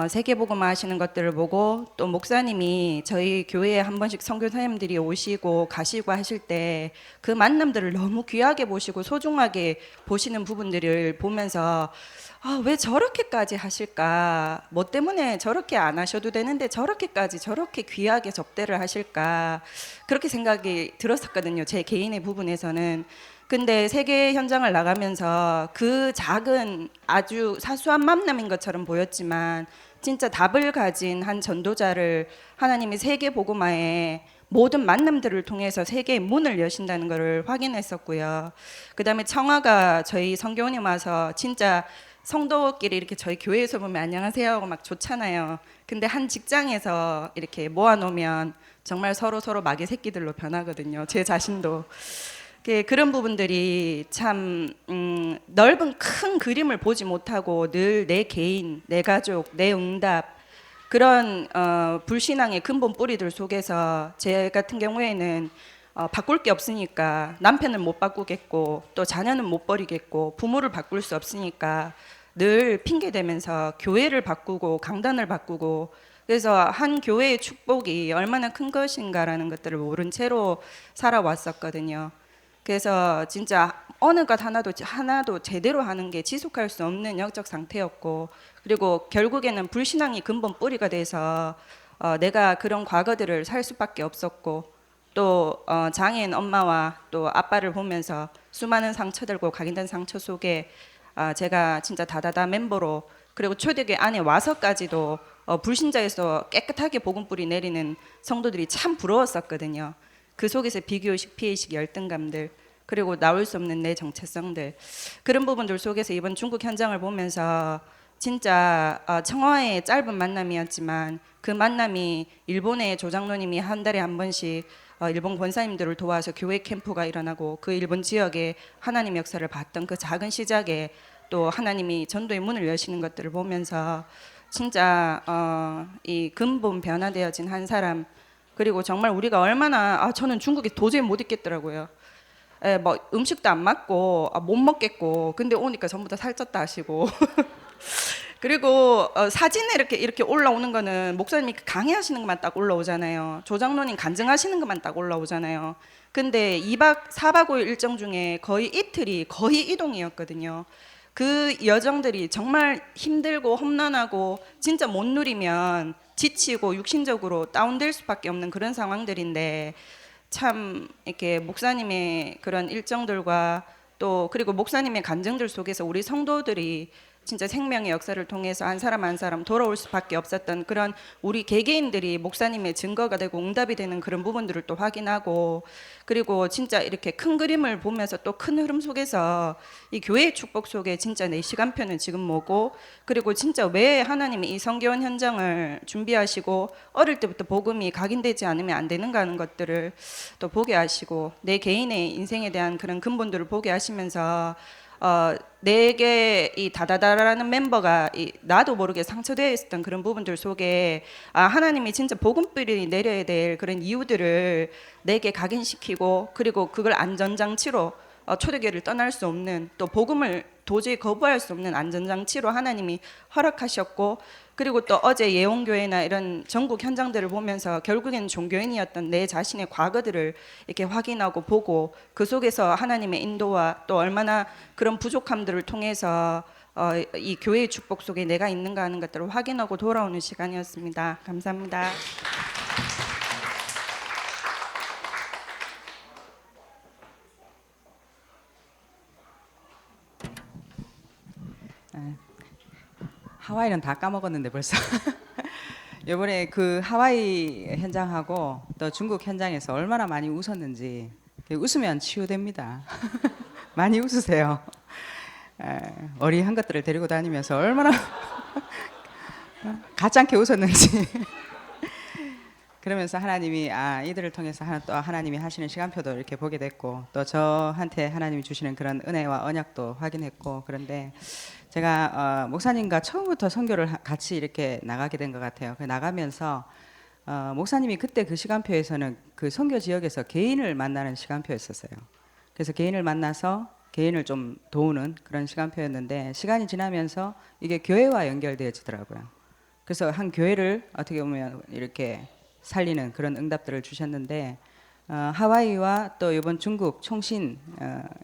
세계복음 하시는 것들을 보고 또 목사님이 저희 교회에 한 번씩 선교사님들이 오시고 가시고 하실 때 그 만남들을 너무 귀하게 보시고 소중하게 보시는 부분들을 보면서 왜 저렇게까지 하실까? 뭐 때문에 저렇게 안 하셔도 되는데 저렇게까지 저렇게 귀하게 접대를 하실까? 그렇게 생각이 들었었거든요. 제 개인의 부분에서는. 근데 세계 현장을 나가면서 그 작은 아주 사소한 만남인 것처럼 보였지만 진짜 답을 가진 한 전도자를 하나님이 세계 복음화에 모든 만남들을 통해서 세계의 문을 여신다는 것을 확인했었고요. 그 다음에 청아가 저희 성교원님 와서 진짜 성도끼리 이렇게 저희 교회에서 보면 안녕하세요 하고 막 좋잖아요. 근데 한 직장에서 이렇게 모아놓으면 정말 서로 마귀 새끼들로 변하거든요. 제 자신도. 그런 부분들이 참 넓은 큰 그림을 보지 못하고 늘 내 개인, 내 가족, 내 응답 그런 불신앙의 근본 뿌리들 속에서 제 같은 경우에는 바꿀 게 없으니까 남편을 못 바꾸겠고 또 자녀는 못 버리겠고 부모를 바꿀 수 없으니까 늘 핑계 대면서 교회를 바꾸고 강단을 바꾸고 그래서 한 교회의 축복이 얼마나 큰 것인가라는 것들을 모른 채로 살아왔었거든요. 그래서 진짜 어느 것 하나도 제대로 하는 게 지속할 수 없는 영적 상태였고 그리고 결국에는 불신앙이 근본 뿌리가 돼서 내가 그런 과거들을 살 수밖에 없었고 또 장애인 엄마와 또 아빠를 보면서 수많은 상처들과 각인된 상처 속에 제가 진짜 다다다 멤버로 그리고 초대교회 안에 와서까지도 불신자에서 깨끗하게 복음 뿌리 내리는 성도들이 참 부러웠었거든요. 그 속에서 비교의식, 피해의식, 열등감들 그리고 나올 수 없는 내 정체성들 그런 부분들 속에서 이번 중국 현장을 보면서 진짜 청와의 짧은 만남이었지만 그 만남이 일본의 조장로님이 한 달에 한 번씩 일본 권사님들을 도와서 교회 캠프가 일어나고 그 일본 지역에 하나님 역사를 봤던 그 작은 시작에 또 하나님이 전도의 문을 여시는 것들을 보면서 진짜 이 근본 변화되어진 한 사람, 그리고 정말 우리가 얼마나 저는 중국에 도저히 못 있겠더라고요. 뭐 음식도 안 맞고 못 먹겠고, 근데 오니까 전부 다 살쪘다 하시고 그리고 사진에 이렇게 올라오는 거는 목사님이 강의하시는 것만 딱 올라오잖아요. 조장로님 간증하시는 것만 딱 올라오잖아요. 근데 2박 4박 5일 일정 중에 거의 이틀이 거의 이동이었거든요. 그 여정들이 정말 힘들고 험난하고 진짜 못 누리면 지치고 육신적으로 다운될 수밖에 없는 그런 상황들인데, 참 이렇게 목사님의 그런 일정들과 또 그리고 목사님의 간증들 속에서 우리 성도들이 진짜 생명의 역사를 통해서 한 사람 한 사람 돌아올 수밖에 없었던 그런 우리 개개인들이 목사님의 증거가 되고 응답이 되는 그런 부분들을 또 확인하고, 그리고 진짜 이렇게 큰 그림을 보면서 또 큰 흐름 속에서 이 교회의 축복 속에 진짜 내 시간표는 지금 뭐고, 그리고 진짜 왜 하나님이 이 성교원 현장을 준비하시고 어릴 때부터 복음이 각인되지 않으면 안 되는가 하는 것들을 또 보게 하시고, 내 개인의 인생에 대한 그런 근본들을 보게 하시면서 내게 이 다다다라는 멤버가 나도 모르게 상처되어 있었던 그런 부분들 속에 하나님이 진짜 복음불이 내려야 될 그런 이유들을 내게 각인시키고, 그리고 그걸 안전장치로 초대교회를 떠날 수 없는, 또 복음을 도저히 거부할 수 없는 안전장치로 하나님이 허락하셨고, 그리고 또 어제 예원교회나 이런 전국 현장들을 보면서 결국에는 종교인이었던 내 자신의 과거들을 이렇게 확인하고 보고, 그 속에서 하나님의 인도와 또 얼마나 그런 부족함들을 통해서 이 교회의 축복 속에 내가 있는가 하는 것들을 확인하고 돌아오는 시간이었습니다. 감사합니다. 하와이는 다 까먹었는데 벌써. 이번에 그 하와이 현장하고 또 중국 현장에서 얼마나 많이 웃었는지. 웃으면 치유됩니다. 많이 웃으세요. 어리한 것들을 데리고 다니면서 얼마나 가짜게 웃었는지. 그러면서 하나님이 이들을 통해서 또 하나님이 하시는 시간표도 이렇게 보게 됐고, 또 저한테 하나님이 주시는 그런 은혜와 언약도 확인했고, 그런데 제가 목사님과 처음부터 선교를 같이 이렇게 나가게 된 것 같아요. 나가면서 목사님이 그때 그 시간표에서는 그 선교 지역에서 개인을 만나는 시간표였었어요. 그래서 개인을 만나서 개인을 좀 도우는 그런 시간표였는데, 시간이 지나면서 이게 교회와 연결되어지더라고요. 그래서 한 교회를 어떻게 보면 이렇게 살리는 그런 응답들을 주셨는데, 하와이와 또 이번 중국 총신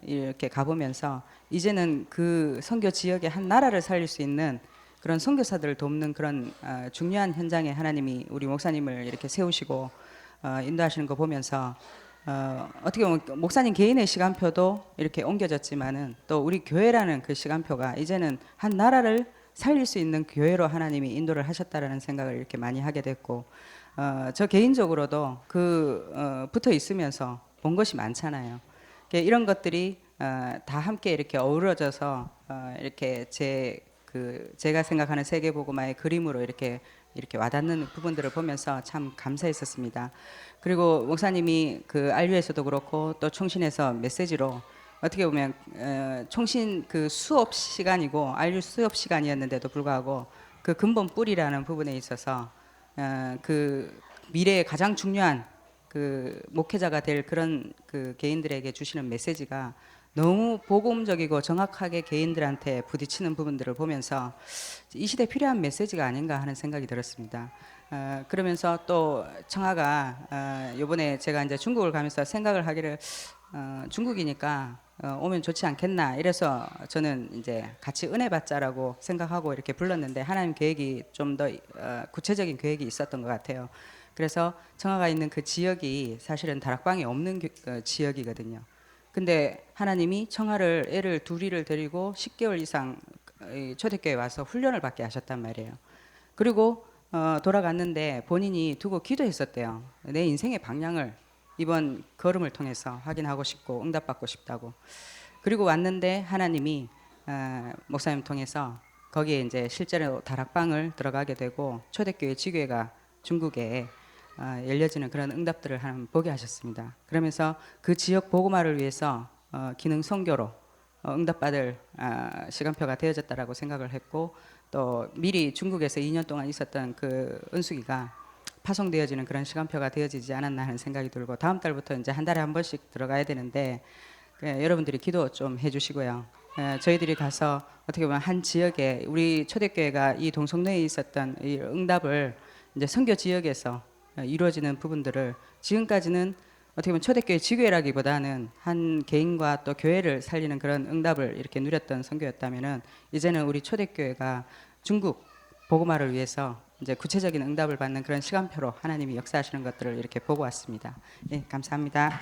이렇게 가보면서 이제는 그 선교 지역의 한 나라를 살릴 수 있는 그런 선교사들을 돕는 그런 중요한 현장에 하나님이 우리 목사님을 이렇게 세우시고 인도하시는 거 보면서 어떻게 보면 목사님 개인의 시간표도 이렇게 옮겨졌지만은 또 우리 교회라는 그 시간표가 이제는 한 나라를 살릴 수 있는 교회로 하나님이 인도를 하셨다라는 생각을 이렇게 많이 하게 됐고, 저 개인적으로도 붙어 있으면서 본 것이 많잖아요. 이런 것들이 다 함께 이렇게 어우러져서 이렇게 제가 생각하는 세계복음화의 그림으로 이렇게 와닿는 부분들을 보면서 참 감사했었습니다. 그리고 목사님이 그 RU에서도 그렇고 또 총신에서 메시지로 어떻게 보면 총신 그 수업 시간이고 RU 수업 시간이었는데도 불구하고 그 근본 뿌리라는 부분에 있어서 그 미래에 가장 중요한 그 목회자가 될 그런 그 개인들에게 주시는 메시지가 너무 복음적이고 정확하게 개인들한테 부딪히는 부분들을 보면서 이 시대에 필요한 메시지가 아닌가 하는 생각이 들었습니다. 그러면서 또 청아가 이번에 제가 이제 중국을 가면서 생각을 하기를 중국이니까 오면 좋지 않겠나 이래서 저는 이제 같이 은혜 받자라고 생각하고 이렇게 불렀는데, 하나님 계획이 좀 더 구체적인 계획이 있었던 것 같아요. 그래서 청아가 있는 그 지역이 사실은 다락방이 없는 지역이거든요. 근데 하나님이 청아를 애를 둘이를 데리고 10개월 이상 초대교회에 와서 훈련을 받게 하셨단 말이에요. 그리고 돌아갔는데 본인이 두고 기도했었대요. 내 인생의 방향을 이번 걸음을 통해서 확인하고 싶고 응답받고 싶다고. 그리고 왔는데 하나님이 목사님 통해서 거기에 이제 실제로 다락방을 들어가게 되고 초대교회 지교회가 중국에 열려지는 그런 응답들을 한번 보게 하셨습니다. 그러면서 그 지역 복음화를 위해서 기능 선교로 응답받을 시간표가 되어졌다라고 생각을 했고, 또 미리 중국에서 2년 동안 있었던 그 은숙이가 파송되어지는 그런 시간표가 되어지지 않았나 하는 생각이 들고, 다음 달부터 이제 한 달에 한 번씩 들어가야 되는데 여러분들이 기도 좀 해주시고요. 저희들이 가서 어떻게 보면 한 지역에 우리 초대교회가 이 동성로에 있었던 이 응답을 이제 선교 지역에서 이루어지는 부분들을 지금까지는 어떻게 보면 초대교회 지교회라기보다는 한 개인과 또 교회를 살리는 그런 응답을 이렇게 누렸던 선교였다면은, 이제는 우리 초대교회가 중국 복음화를 위해서 이제 구체적인 응답을 받는 그런 시간표로 하나님이 역사하시는 것들을 이렇게 보고 왔습니다. 네, 감사합니다.